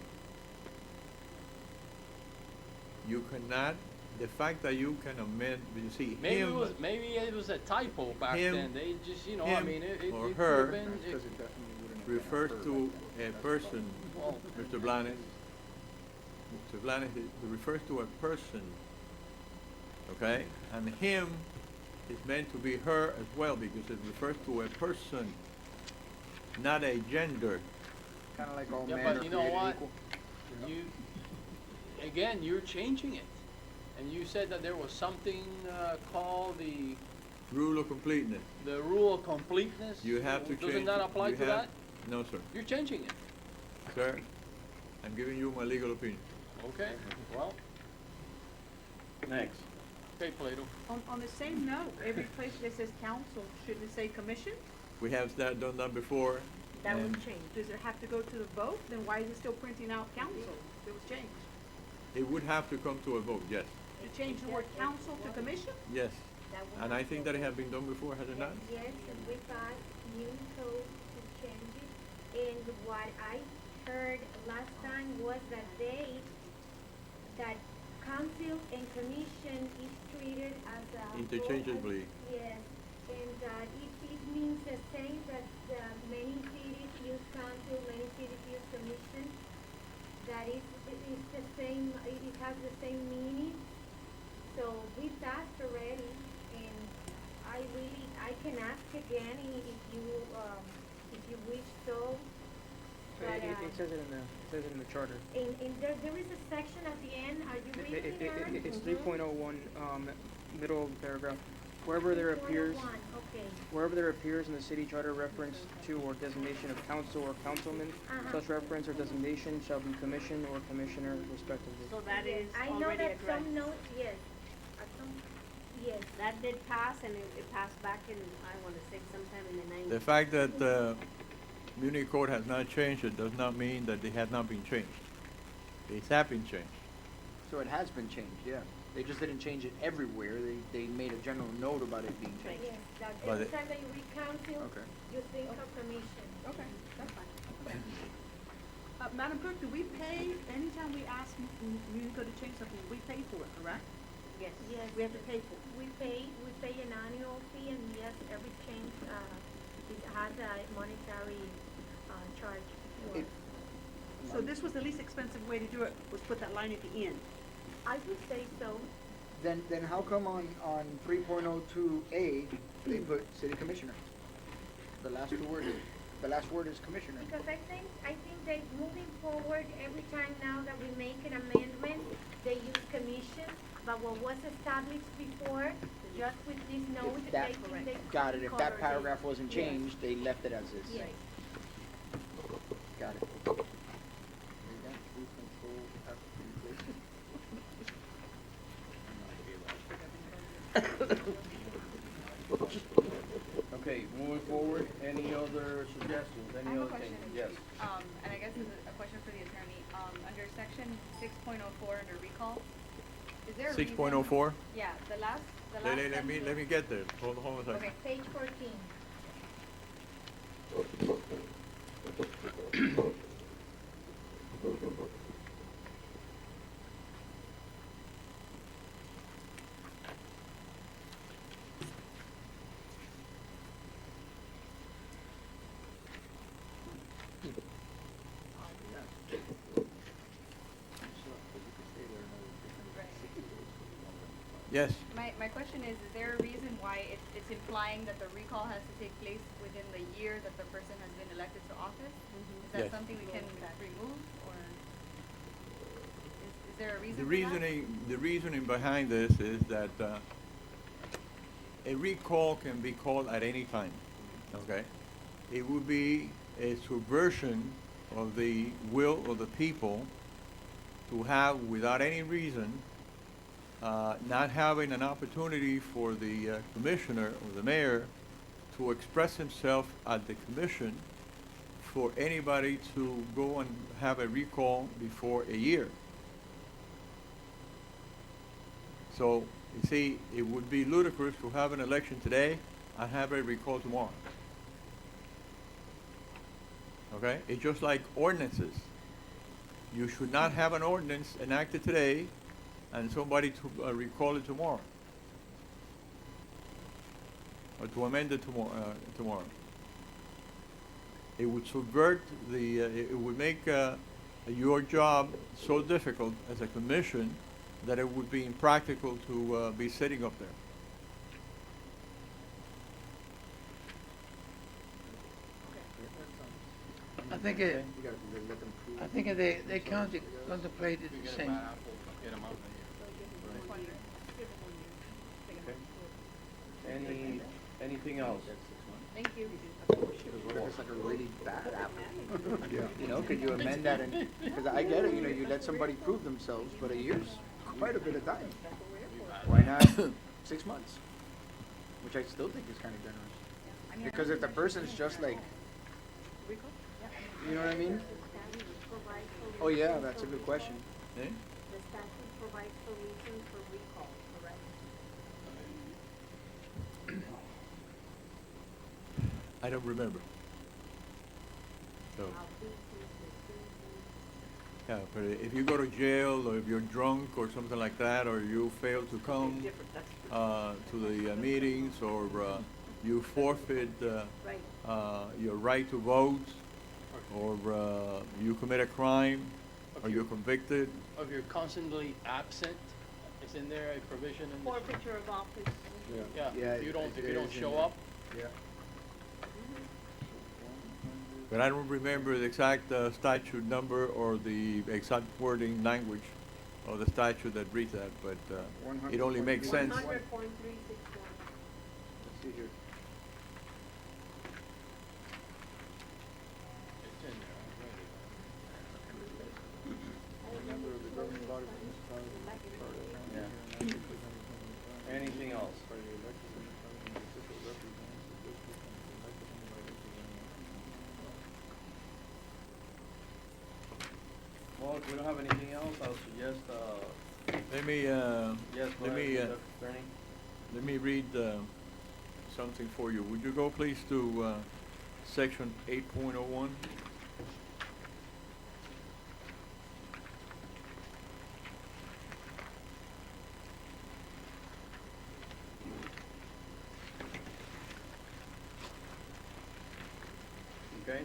You cannot. The fact that you can amend, you see, Maybe him, it was a typo back him- then. They just, I him mean, it or could her have been. Because it definitely wouldn't have been refers her to back then. a person, Well, Mr. Blanes. Mr. Blanes, it refers to a person, okay? And him is meant to be her as well because it refers to a person, not a gender. Kinda like all Yeah, men but are you know created what? equal. Again, you're changing it. And you said that there was something called Rule of completeness. The rule of completeness? You have to change. Doesn't that apply you to have- that? No, sir. You're changing it. Sir, I'm giving you my legal opinion. Okay, well, Next. okay, Plato. On the same note, every place that says council, shouldn't it say commission? We have done that before. That was and changed. Does it have to go to the vote? Then why is it still printing out council? It was changed. It would have to come to a vote, yes. To change the word council to commission? Yes. That will And I not think go. that it has been done before, has it not? Yes, and we passed new code to change it. And what I heard last time was that that council and commission is treated as a. Interchangeably. Yes, and it means the same that many cities use council, many cities use commission. That it is the same, it has the same meaning. So we passed already, and I can ask again if you wish so. But, It says it in the charter. and there is a section at the end, are you reading it, Aaron? It's 3.01, middle paragraph. Wherever there appears, 3.01, okay. wherever there appears in the city charter reference to or designation of council or councilman, such reference or designation shall be commission or commissioner respectively. So that Yes, is I know already that addressed. some notes, yes, yes. That did pass, and it passed back in, I wanna say sometime in the 90s. The fact that Muni Code has not changed, it does not mean that they have not been changed. They have been changed. So it has been changed, yeah. They just didn't change it everywhere. They made a general note about it being changed. Yes, that But every it- time that you read council, Okay. you think of commission. Okay, that's fine. Madam Clerk, do we pay, anytime we ask Unico to change something, we pay for it, correct? Yes. Yes. We have to pay for it. We pay an annual fee, and yes, every change, it has a monetary, charge for. It- So this was the least expensive way to do it, was put that line at the end. I would say so, Then how come on 3.02A, they put city commissioner? The last word is commissioner. because I think that moving forward, every time now that we make an amendment, they use commission, but what was established before, just with this note, If that, they got it, if covered that it. paragraph wasn't Yes. changed, they left it as is. Yes. Got it. Okay, moving forward, any other suggestions, I any have a other question. things? Yes. And I guess it's a question for the attorney. Under section 6.04 under recall, is there a reason? 6.04? Yeah, the last Let me sentence- get there. Hold on a second. Okay. Page 14. Yes. My question is there a reason why it's implying that the recall has to take place within the year that the person has been elected to office? Is that Yes. something we can remove, or is there a reason The for that? reasoning behind this is that a recall can be called at any time, okay? It would be a subversion of the will of the people to have, without any reason, not having an opportunity for the commissioner or the mayor to express himself at the commission for anybody to go and have a recall before a year. So, you see, it would be ludicrous to have an election today and have a recall tomorrow. Okay? It's just like ordinances. You should not have an ordinance enacted today and somebody to recall it tomorrow. Or to amend it tomorrow. It would subvert the, it would make your job so difficult as a commission that it would be impractical to be sitting up there. I think they contemplated the same. anything else? Thank you. Because what if it's like a really bad apple? You know, could you amend that and, because I get it, you know, you let somebody prove themselves, but a year's quite a bit of time. Why not 6 months? Which I still think is kind of generous. Because if the person's just like, you know what I mean? Oh yeah, that's a good question. Eh? The statute provides for reasons for recall, correct? I don't remember. So, yeah, but if you go to jail, or if you're drunk, or something like that, or you fail to come to the meetings, or you forfeit your right to vote, or you commit a crime, or you're convicted. Or if you're constantly absent, is in there a provision in this? Forfeiture of office. Yeah, Yeah, if you don't it is in show there. up, Yeah. But I don't remember the exact statute number or the exact wording language of the statute that reads that, but it only makes sense. 100.361. Let's see here. it's in there, Yeah. Anything else? Well, if we don't have anything else, I'll suggest, Let me, yes, go let ahead, me, Mr. Attorney. let me read something for you. Would you go please to section 8.01? Okay?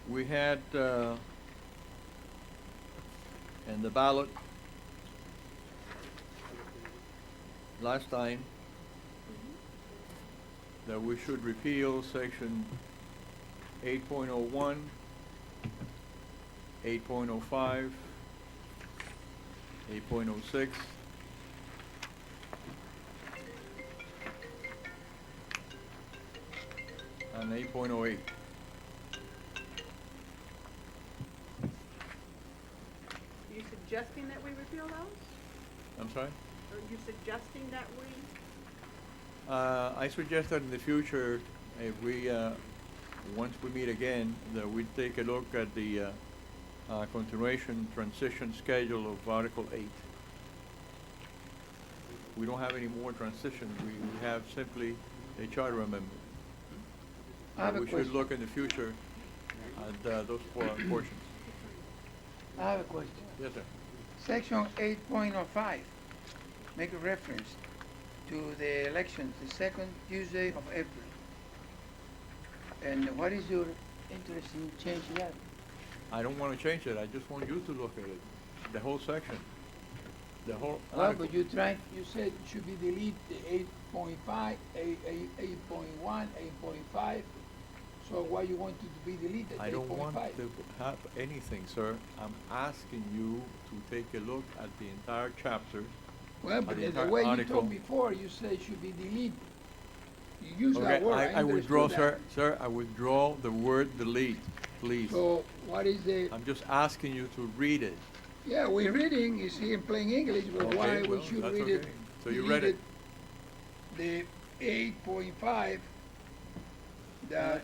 We had in the ballot last time that we should repeal section 8.01, 8.05, 8.06, and 8.08. You suggesting that we repeal those? I'm sorry? Are you suggesting that we? I suggest that in the future, if we, once we meet again, that we take a look at the continuation transition schedule of Article 8. We don't have any more transition. We have simply a charter amendment. I have a We should question. look in the future at those portions. I have a question. Yes, sir. Section 8.05, make a reference to the elections, the second Tuesday of April. And what is your interest in changing that? I don't want to change it. I just want you to look at it, the whole section, the whole Well, article. but you said it should be delete the 8.5, 8.1, 8.5. So why you want it to be deleted, 8.5? I don't want to have anything, sir. I'm asking you to take a look at the entire chapter. Well, but the the entire way you article. told before, you said it should be deleted. You use that Okay, word, I withdraw, understood sir, I withdraw the word delete, please. that. So what is the, I'm just asking you to read it. yeah, we're reading, it's in plain English, but why Okay, we well, should that's read it? okay. So you read it. The 8.5, that,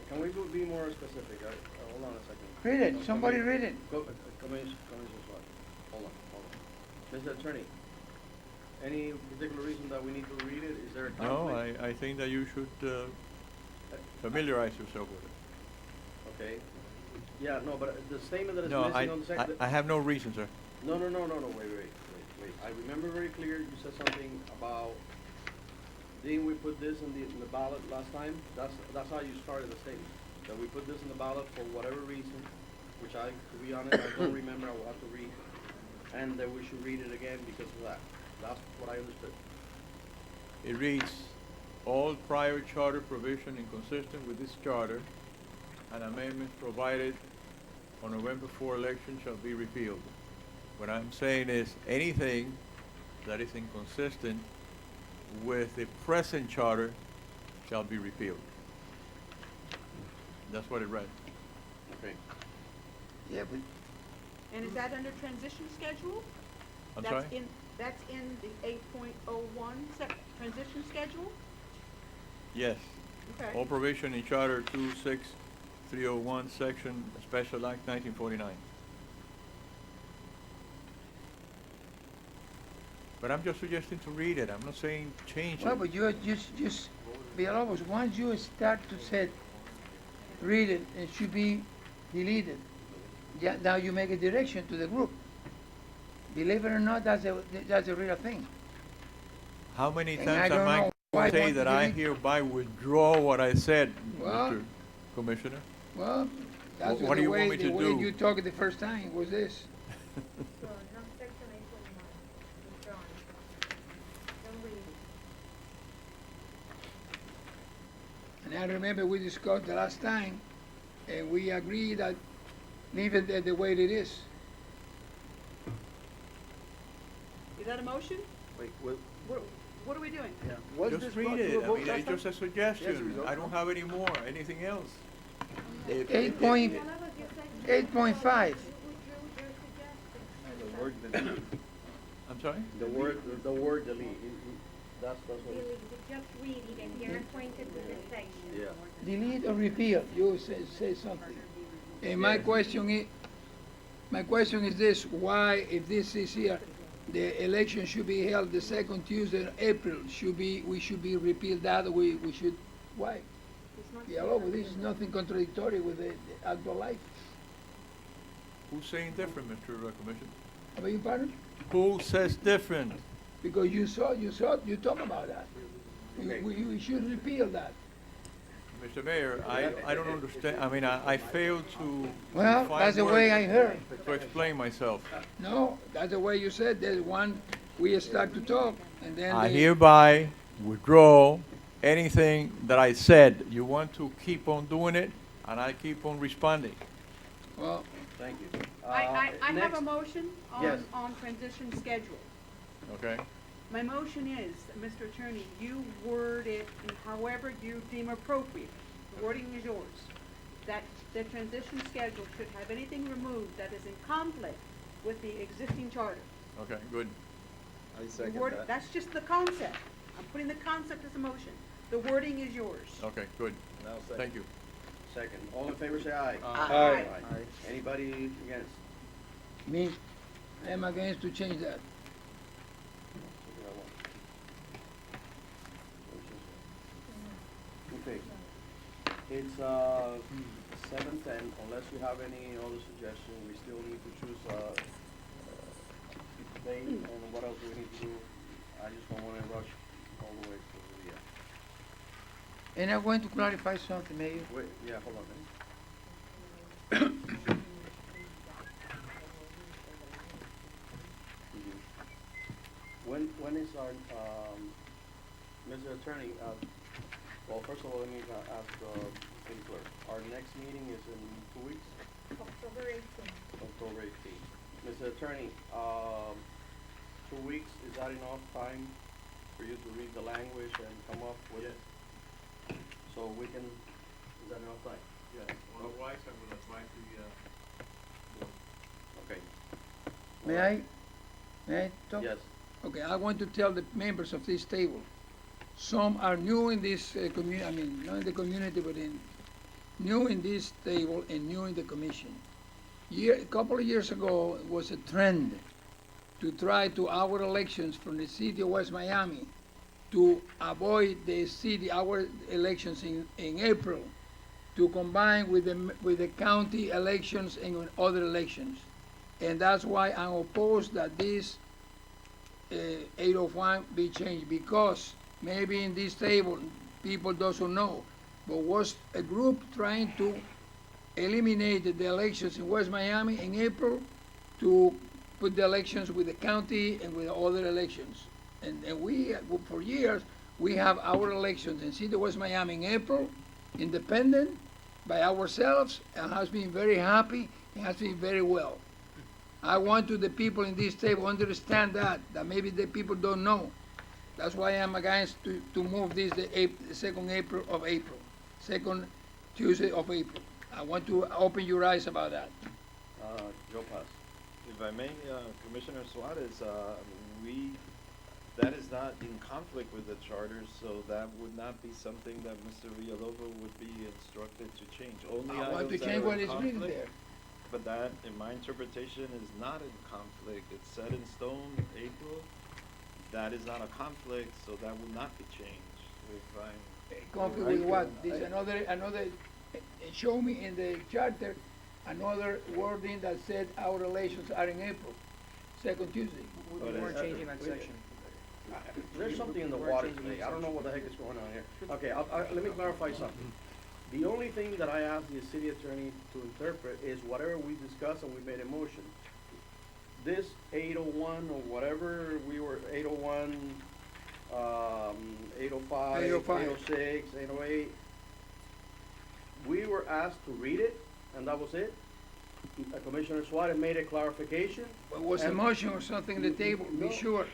Can we be more specific? Hold on a second. read it, somebody read it. Commissioner Suarez, hold on. Mr. Attorney, any particular reason that we need to read it? Is there a No, conflict? I think that you should familiarize yourself with it. Okay. Yeah, no, but the statement that is No, missing on the second. I have no reason, sir. No, wait. I remember very clear, you said something about, didn't we put this in the ballot last time? That's how you started the statement, that we put this in the ballot for whatever reason, which I, to be honest, I don't remember, I will have to read, and that we should read it again because of that. That's what I understood. It reads, all prior charter provision inconsistent with this charter and amendments provided on November 4 election shall be repealed. What I'm saying is anything that is inconsistent with the present charter shall be repealed. That's what it read. Okay. Yeah, but And is that under transition schedule? I'm sorry? That's in the 8.01 transition schedule? Yes. Okay. All provision in Charter 26301, Section Special Act 1949. But I'm just suggesting to read it. I'm not saying change it. well, but you just Villalobos, once you start to say, read it, it should be deleted. Yeah, now you make a direction to the group. Believe it or not, that's a real thing. How many And I times don't am I know why going to say want that to I delete- hereby withdraw what I said, Well- Mr. Commissioner? Well, that's What do you want me the to way do? you talked the first time was this. So, no, section 8.1, withdrawn. Don't read it. And I remember we discussed the last time, and we agreed that leave it the way it is. Is that a motion? Wait, What are we doing? was Just this read brought to a it. I vote mean, last it's time? just a suggestion. result. I don't have any more, anything else. 8.5. The word delete. I'm sorry? The word delete. That's what. Just read it and you're acquainted with the section. Yeah. Delete or repeal, you say something. And my question is this, why, if this is here, the election should be held the second Tuesday in April, we should be repeal that, we should, why? Yeah, well, this is nothing contradictory with the actual life. Who's saying different, Mr. Commissioner? I beg your pardon? Who says different? Because you talk about that. We should repeal that. Mr. Mayor, I don't understand. I mean, I failed to. Well, find that's the way words I heard. To explain myself. No, that's the way you said, there's one, we start to talk, and then. I they- hereby withdraw anything that I said. You want to keep on doing it, and I keep on responding. Well, Thank you. I have Next. a motion Yes. on transition schedule. Okay? My motion is, Mr. Attorney, you word it in however you deem appropriate. The wording is yours. That the transition schedule should have anything removed that is in conflict with the existing charter. Okay, good. I The second word- that. That's just the concept. I'm putting the concept as a motion. The wording is yours. Okay, good. Now second. Thank you. Second. All in favor, say aye. Aye. Aye. Anybody against? me, I am against to change that. Okay. It's 7:10. Unless you have any other suggestion, we still need to choose date and what else do we need to do. I just don't want to rush all the way to the And I'm going to clarify something, Mayor. wait. Yeah, hold on. When is our Mr. Attorney? Well, first of all, let me ask city clerk. Our next meeting is in 2 weeks. October 18th. October 18th. Mr. Attorney, 2 weeks, is that enough time for you to read the language and come up with it? So we can, is that enough time? Yes, otherwise I will advise the, Okay. May I talk? Yes. Okay, I want to tell the members of this table, some are new in this community, I mean, not in the community, but new in this table and new in the commission. A couple of years ago, it was a trend to try to our elections from the city of West Miami to avoid our elections in April, to combine with the county elections and other elections. And that's why I'm opposed that this 801 be changed, because maybe in this table, people doesn't know, but was a group trying to eliminate the elections in West Miami in April to put the elections with the county and with other elections. And we, for years, we have our elections in City of West Miami in April, independent, by ourselves, and has been very happy, and has been very well. I want to the people in this table understand that maybe the people don't know. That's why I'm against to move this the second April, second Tuesday of April. I want to open your eyes about that. Joe Paz. If I may, Commissioner Suarez, that is not in conflict with the charter, so that would not be something that Mr. Villalobos would be instructed to change. Only I want to items that change are what in is written conflict, there. but that, in my interpretation, is not in conflict. It's set in stone, April. That is not a conflict, so that will not be changed. If I'm Conflict with what? This another, show me in the charter, another wording that said our elections are in April, second Tuesday. We weren't changing that section. There's something in the water today. I don't know what the heck is going on here. Okay, let me clarify something. The only thing that I asked the city attorney to interpret is whatever we discussed and we made a motion. This 801 or whatever, we were 801, 805, 805. 806, 808. We were asked to read it, and that was it. Commissioner Suarez made a clarification. But was a and- motion or something on the table, be No. sure.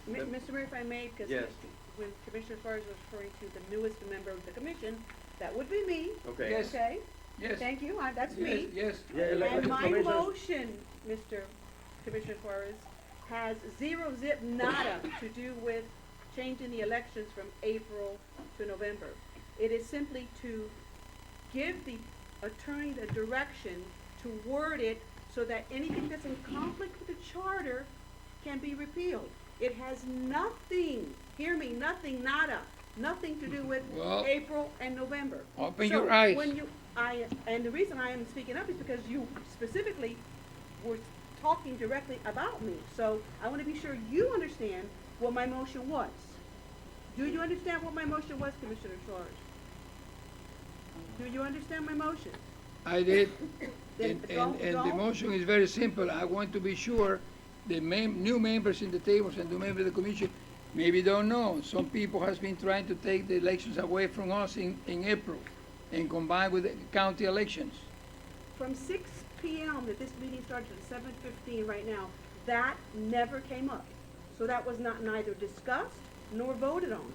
Mr. Mayor, if I may, because Yes. when Commissioner Suarez was referring to the newest member of the commission, that would be me, Okay. Yes. okay? Yes. Thank you, that's Yes, me. yes. Yeah, And my Commissioners- motion, Mr. Commissioner Suarez, has zero zip nada to do with changing the elections from April to November. It is simply to give the attorney the direction to word it so that anything that's in conflict with the charter can be repealed. It has nothing, hear me, nothing, nada, nothing to do with Well, April and November. open So your eyes. when you, and the reason I am speaking up is because you specifically were talking directly about me. So I want to be sure you understand what my motion was. Do you understand what my motion was, Commissioner Suarez? Do you understand my motion? I did, Then and the don't- motion is very simple. I want to be sure the new members in the tables and the members of the commission maybe don't know. Some people has been trying to take the elections away from us in April and combine with the county elections. From 6 p.m. that this meeting started at 7:15 right now, that never came up. So that was not neither discussed nor voted on.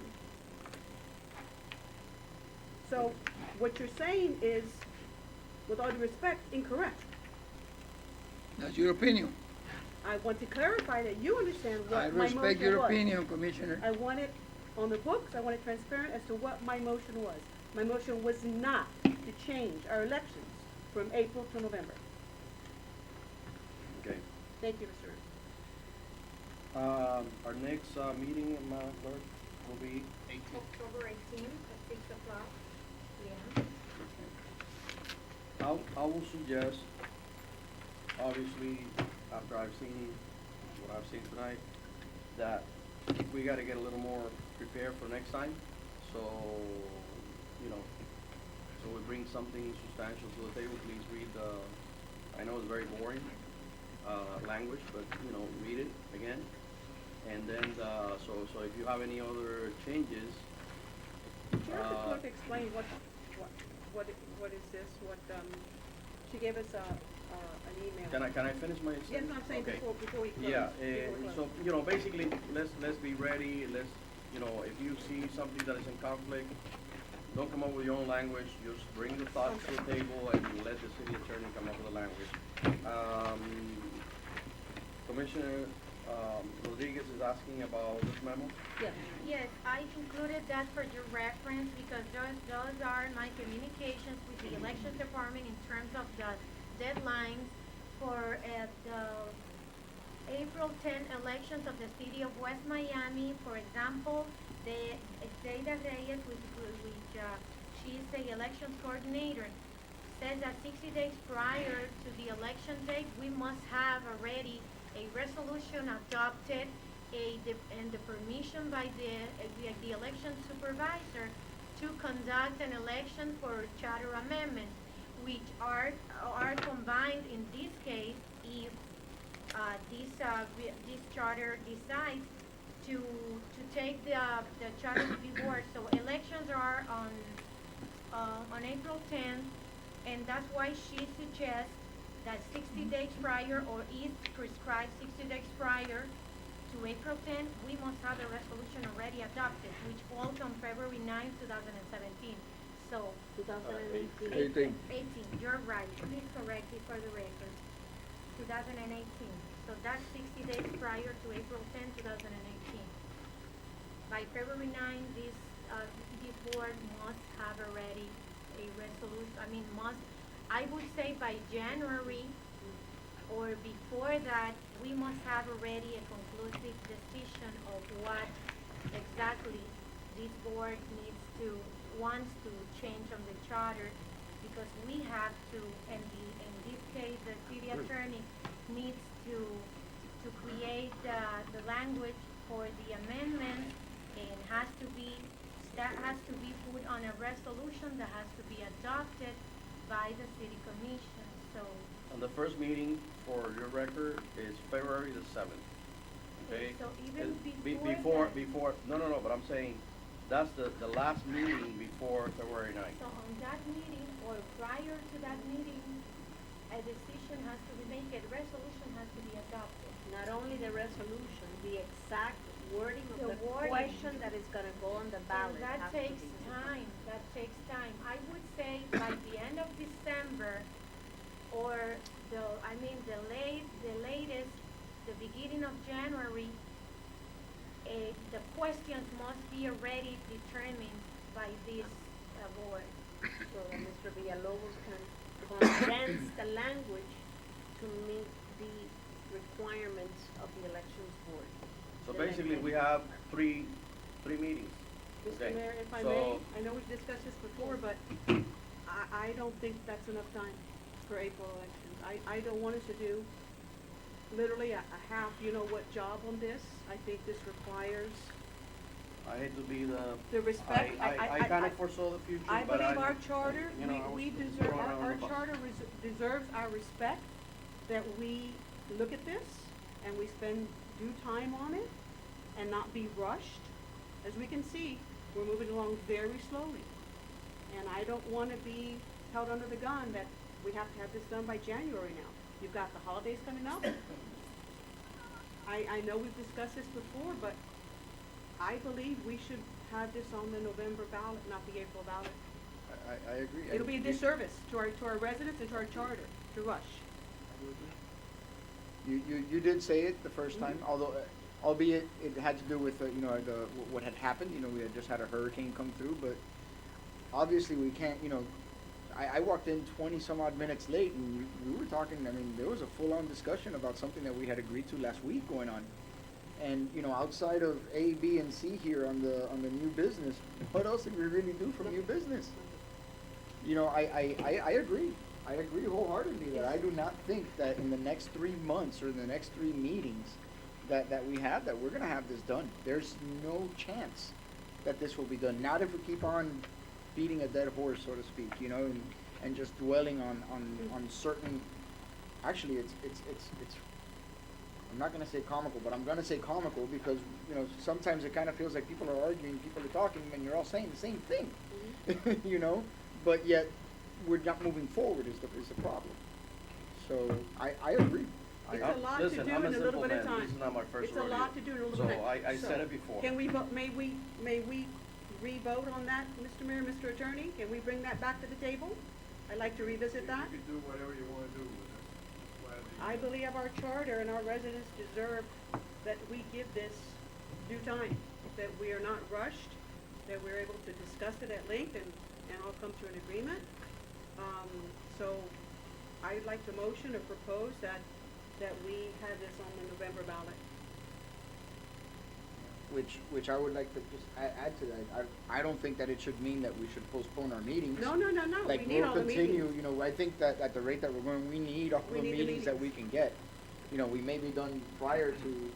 So what you're saying is, with all due respect, incorrect. That's your opinion. I want to clarify that you understand I what my motion was. respect your opinion, Commissioner. I want it on the books, I want it transparent as to what my motion was. My motion was not to change our elections from April to November. Okay. Thank you, Mr. Our next, meeting, Madam Clerk, will be October 18th at 6 o'clock p.m. I will suggest, obviously, after I've seen what I've seen tonight, that we gotta get a little more prepared for next time. So, so we bring something substantial to the table. Please read I know it's very boring, language, but, read it again. And then, so if you have any other changes, Chair, the clerk explain what is this, she gave us an email. can I finish my? Yes, no, I'm saying Okay. before we close. Yeah, before we so, close. basically, let's be ready, if you see something that is in conflict, don't come up with your own language, just bring the thoughts to the table and let the city attorney come up with a language. Commissioner, Rodriguez is asking about this memo? Yes. Yes, I included that for your reference because those are my communications with the elections department in terms of the deadlines for the April 10 elections of the city of West Miami. For example, the Esteida Reyes, which she's the elections coordinator, says that 60 days prior to the election date, we must have already a resolution adopted, and the permission by the election supervisor to conduct an election for charter amendments, which are combined in this case if this charter decides to take the charter to be board. So elections are on April 10th, and that's why she suggests that 60 days prior or is prescribed 60 days prior to April 10, we must have a resolution already adopted, which falls on February 9, 2017. So, 2018. 18, you're right, please correct it for the record. 2018, so that's 60 days prior to April 10, 2018. By February 9, this board must have already a resolution, I would say by January or before that, we must have already a conclusive decision of what exactly this board wants to change on the charter, because we have to, in this case, the city attorney needs to create the language for the amendment, and that has to be put on a resolution that has to be adopted by the city commission, so. And the first meeting, for your record, is February the 7th, okay? So even Before, no, but I'm saying, that's the last meeting before February 9th. So on that meeting, or prior to that meeting, a decision has to be made, a resolution has to be adopted. Not only the resolution, the exact wording of The the wording. question that is gonna go on the ballot That has to be. takes time, I would say by the end of December, or the latest, the beginning of January, the questions must be already determined by this board. So that Mr. Villalobos can condense the language to meet the requirements of the elections board. So The basically, next we one. have three meetings. Mr. Okay, Mayor, if I so- may, I know we've discussed this before, but I don't think that's enough time for April elections. I don't want us to do literally a half, you-know-what job on this. I think this requires I hate to be the respect. I kind of foresaw the future, I but believe our charter, you know, I was we deserve, thrown under our the bus. charter deserves our respect, that we look at this and we spend due time on it and not be rushed. As we can see, we're moving along very slowly. And I don't wanna be held under the gun that we have to have this done by January now. You've got the holidays coming up. I know we've discussed this before, but I believe we should have this on the November ballot, not the April ballot. I agree. It'll be a disservice to our residents and to our charter to rush. You did say it the first time, although, albeit it had to do with, what had happened, we had just had a hurricane come through, but obviously we can't, I walked in 20 some odd minutes late, and we were talking, there was a full-on discussion about something that we had agreed to last week going on. And, outside of A, B, and C here on the new business, what else did we really do for new business? I agree. I agree wholeheartedly that I do not think that in the next 3 months or in the next 3 meetings that we have, that we're gonna have this done. There's no chance that this will be done. Not if we keep on beating a dead horse, so to speak, and just dwelling on certain, actually it's I'm not gonna say comical, but I'm gonna say comical because, sometimes it kind of feels like people are arguing, people are talking, and you're all saying the same thing, but yet we're not moving forward is the problem. So I agree. It's a lot to Listen, do I'm a in a little simple bit of man. time. This is not my first It's a rodeo. lot to do in a little bit of time. So I said it before. Can we vote, may we re-vote on that, Mr. Mayor, Mr. Attorney? Can we bring that back to the table? I'd like to revisit that. You can do whatever you wanna do with it. I believe our charter and our residents deserve that we give this due time, that we are not rushed, that we're able to discuss it at length and all come to an agreement. So I'd like to motion or propose that we have this on the November ballot. Which I would like to just add to that. I don't think that it should mean that we should postpone our meetings. No, Like, we need we'll all the meetings. continue, I think that at the rate that we're going, we need all We the need the meetings that we meetings. can get. We may be done prior to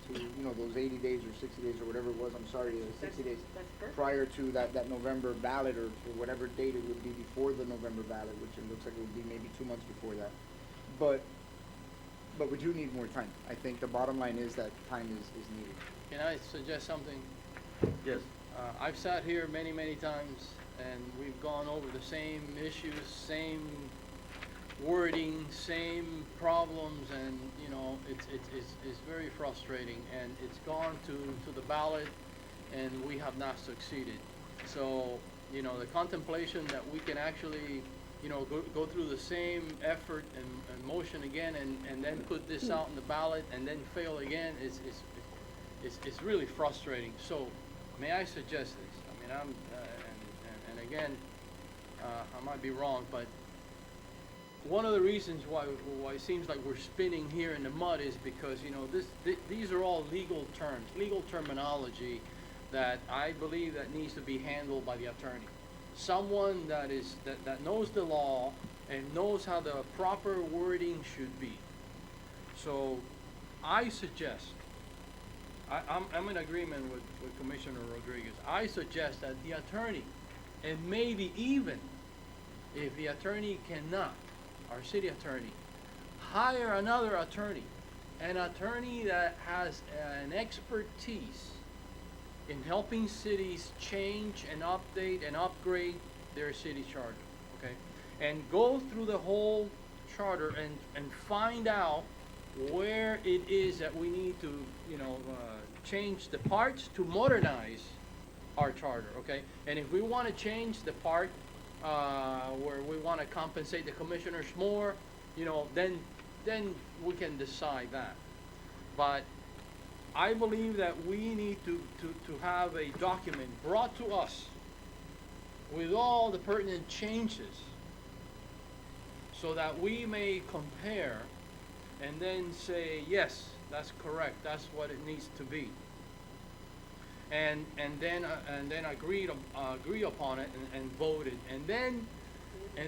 those 80 days or 60 days or whatever it was, I'm sorry, 60 days. That's perfect. Prior to that November ballot or whatever date it would be before the November ballot, which it looks like it would be maybe 2 months before that. But we do need more time. I think the bottom line is that time is needed. Can I suggest something? Yes. I've sat here many, many times, and we've gone over the same issues, same wording, same problems, and, you know, it's very frustrating, and it's gone to the ballot, and we have not succeeded. So, you know, the contemplation that we can actually, you know, go through the same effort and motion again, and then put this out in the ballot, and then fail again, it's really frustrating. So, may I suggest this? I mean, and again, I might be wrong, but one of the reasons why it seems like we're spinning here in the mud is because, you know, these are all legal terms, legal terminology that I believe that needs to be handled by the attorney. Someone that knows the law and knows how the proper wording should be. So I suggest, I'm in agreement with Commissioner Rodriguez. I suggest that the attorney, and maybe even if the attorney cannot, our city attorney, hire another attorney, an attorney that has an expertise in helping cities change and update and upgrade their city charter, okay? And go through the whole charter and find out where it is that we need to, you know, change the parts to modernize our charter, okay? And if we want to change the part where we want to compensate the commissioners more, you know, then we can decide that. But I believe that we need to have a document brought to us with all the pertinent changes so that we may compare and then say, yes, that's correct, that's what it needs to be. And then agree upon it and vote it, and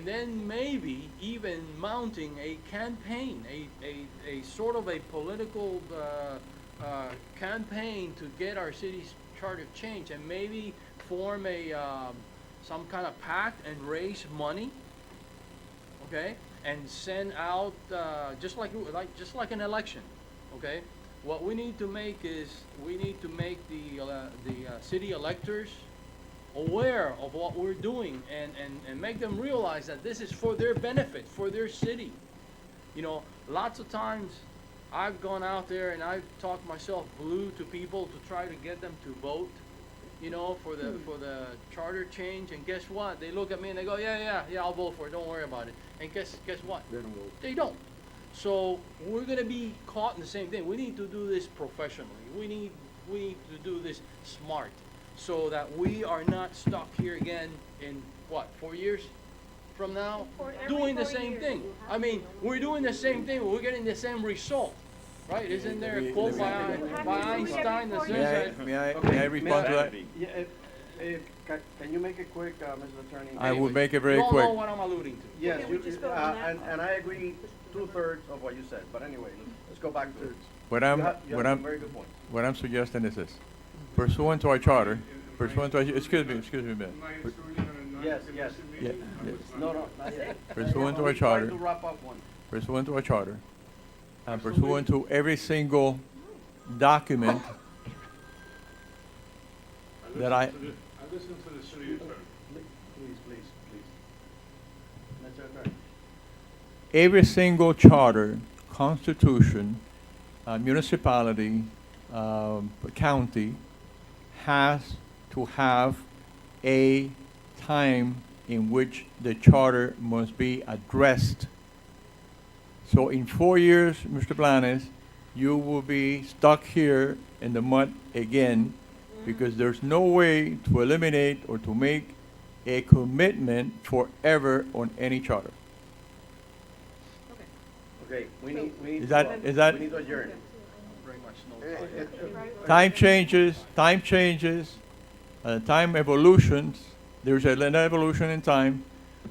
then maybe even mounting a campaign, a sort of a political campaign to get our city's charter changed, and maybe form a some kind of pact and raise money, okay, and send out just like an election, okay. What we need to make is we need to make the city electors aware of what we're doing, and make them realize that this is for their benefit, for their city. You know, lots of times I've gone out there and I've talked myself blue to people to try to get them to vote, you know, for the charter change, and guess what? They look at me and they go, yeah, I'll vote for it, don't worry about it. And guess what? They don't vote. They don't. So we're gonna be caught in the same thing. We need to do this professionally. We need to do this smart, so that we are not stuck here again in what, 4 years from now, doing the same thing. I mean, we're doing the same thing. We're getting the same result, right? Isn't there a quote by Einstein that says that? May I respond to that? Yeah, can you make it quick, Mr. Attorney? I will make it very You all quick. know what I'm alluding to. Yes, Okay, we just vote on that. and I agree 2/3 of what you said, but anyway, let's go back to it. What You I'm, have what some I'm, very good points. what I'm suggesting is this. Pursuant to our charter, pursuant to our, excuse me a minute. My instruction on a Yes, yes. non-commission Yeah, meeting, I yeah. was No, not yet. Pursuant to our Trying charter, to wrap up one. pursuant to our charter, and pursuant to every single document that I, I listened to the city attorney. Please. Mr. Attorney. every single charter, constitution, municipality, county has to have a time in which the charter must be addressed. So in 4 years, Mr. Blanes, you will be stuck here in the mud again, because there's no way to eliminate or to make a commitment forever on any charter. Okay, we need Is to, that- is that- we need to adjourn. Very much no time. Time changes, time evolutions. There's an evolution in time.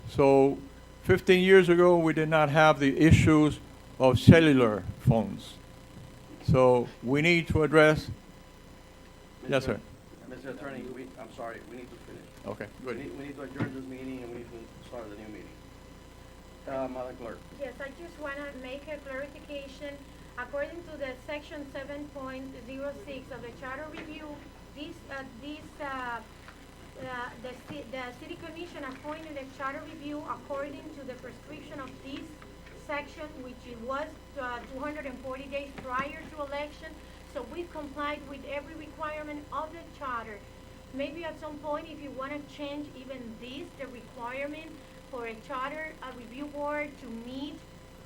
So 15 years ago, we did not have the issues of cellular phones. So we need to address, yes, sir. Mr. Attorney, I'm sorry, we need to finish. Okay, We good. need to adjourn this meeting, and we need to start the new meeting. Madam Clerk. Yes, I just wanna make a clarification. According to the section 7.06 of the charter review, the city commission appointed a charter review according to the prescription of this section, which it was 240 days prior to election. So we've complied with every requirement of the charter. Maybe at some point, if you want to change even this, the requirement for a charter, a review board to meet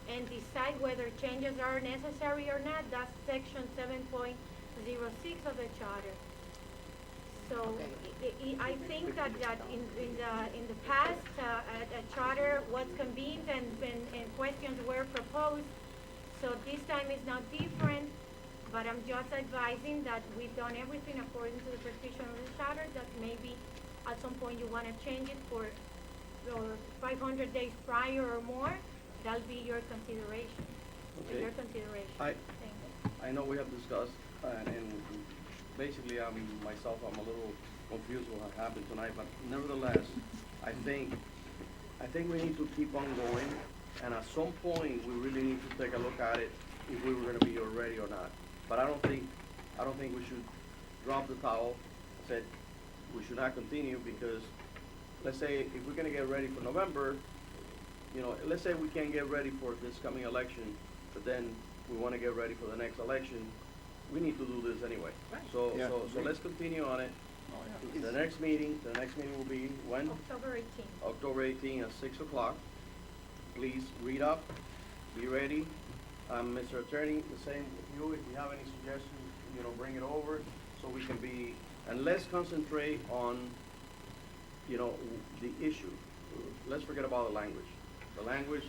and decide whether changes are necessary or not, that's section 7.06 of the charter. So I think that in the past, a charter was convened and questions were proposed. So this time is not different, but I'm just advising that we've done everything according to the prescription of the charter, that maybe at some point you want to change it for 500 days prior or more, that'll be your consideration. Okay. Your consideration. I- Thank you. I know we have discussed, and basically, myself, I'm a little confused with what happened tonight, but nevertheless, I think we need to keep on going, and at some point, we really need to take a look at it, if we were gonna be ready or not. But I don't think we should drop the towel. I said, we should not continue, because, let's say, if we're gonna get ready for November, let's say we can't get ready for this coming election, but then we wanna get ready for the next election, we need to do this anyway. So let's continue on it. The next meeting will be when? October 18th. October 18th at 6 o'clock. Please read up, be ready. Mr. Attorney, the same with you. If you have any suggestions, bring it over so we can be, and let's concentrate on, the issue. Let's forget about the language. The language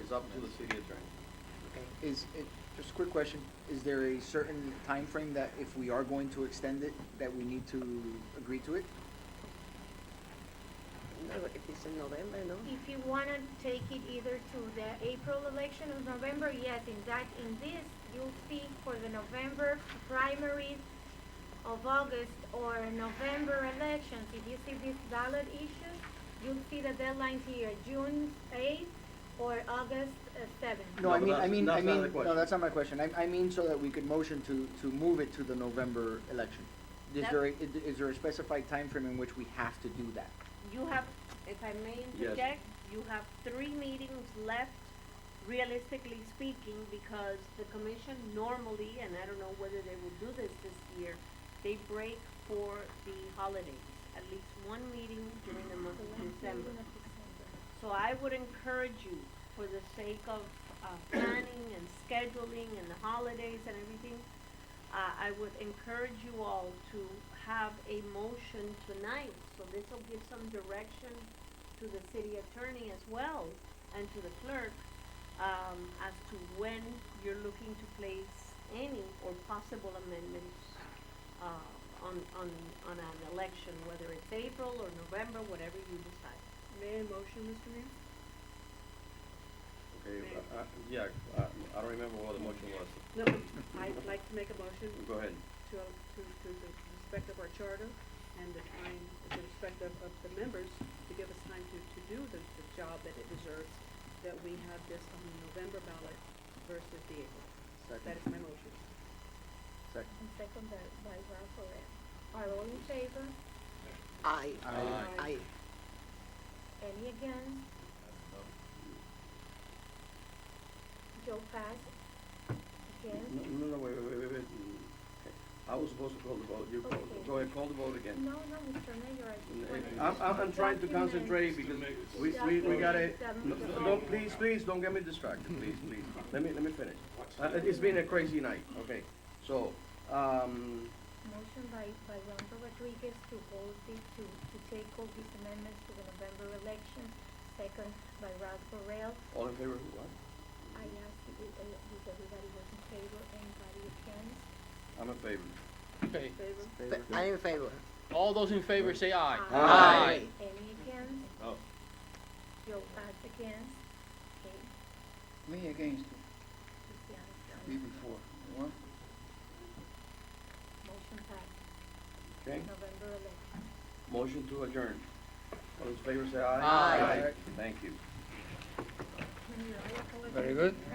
is up to the city attorney. Okay. Just a quick question, is there a certain time frame that if we are going to extend it, that we need to agree to it? No, if it's in November, no? If you want to take it either to the April election or November, yes, in this, you'll see for the November primaries of August or November elections, if you see these ballot issues, you'll see the deadlines here, June 8th or August 7th. No, No, but that's not the question. no, that's not my question. I mean so that we could motion to move it to the November election. Is there a specified time frame in which we have to do that? You have, if I may interject, you have 3 meetings left, realistically speaking, because the commission normally, and I don't know whether they will do this year, they break for the holidays, at least 1 meeting during the month of December. So I would encourage you, for the sake of planning and scheduling and the holidays and everything, I would encourage you all to have a motion tonight, so this will give some direction to the city attorney as well, and to the clerk, as to when you're looking to place any or possible amendments, on an election, whether it's April or November, whatever you decide. May I motion, Mr. Mayor? Okay, I don't remember what the motion was. No, I'd like to make a motion Go ahead. to the respect of our charter and the time, the respect of the members, to give us time to do the job that it deserves, that we have this on the November ballot versus the April. Second. That is my motion. Second. And second by Ralph Lauren. Are all in favor? Aye. Aye. Any against? Joe Pass? Against? No, wait. I was supposed to call the vote. You call, Okay. go ahead, call the vote again. No, Mr. Mayor, I just I'm trying to concentrate because we gotta, please, don't get me distracted, please. Let me finish. It's been a crazy night, okay, so, Motion by Ronco Rodriguez to hold to take all these amendments to the November election. Second by Ralph Burrell. all in favor, what? I asked if everybody was in favor, anybody against? I'm in favor. Okay, Favor? I'm in favor. all those in favor say aye. Aye. Any against? Oh. Joe Pass against? Okay, Me against, Cristiano's me done. before. What? Motion passed. Okay, November election. motion to adjourn. All those in favor say aye. Aye. Thank you. Very good.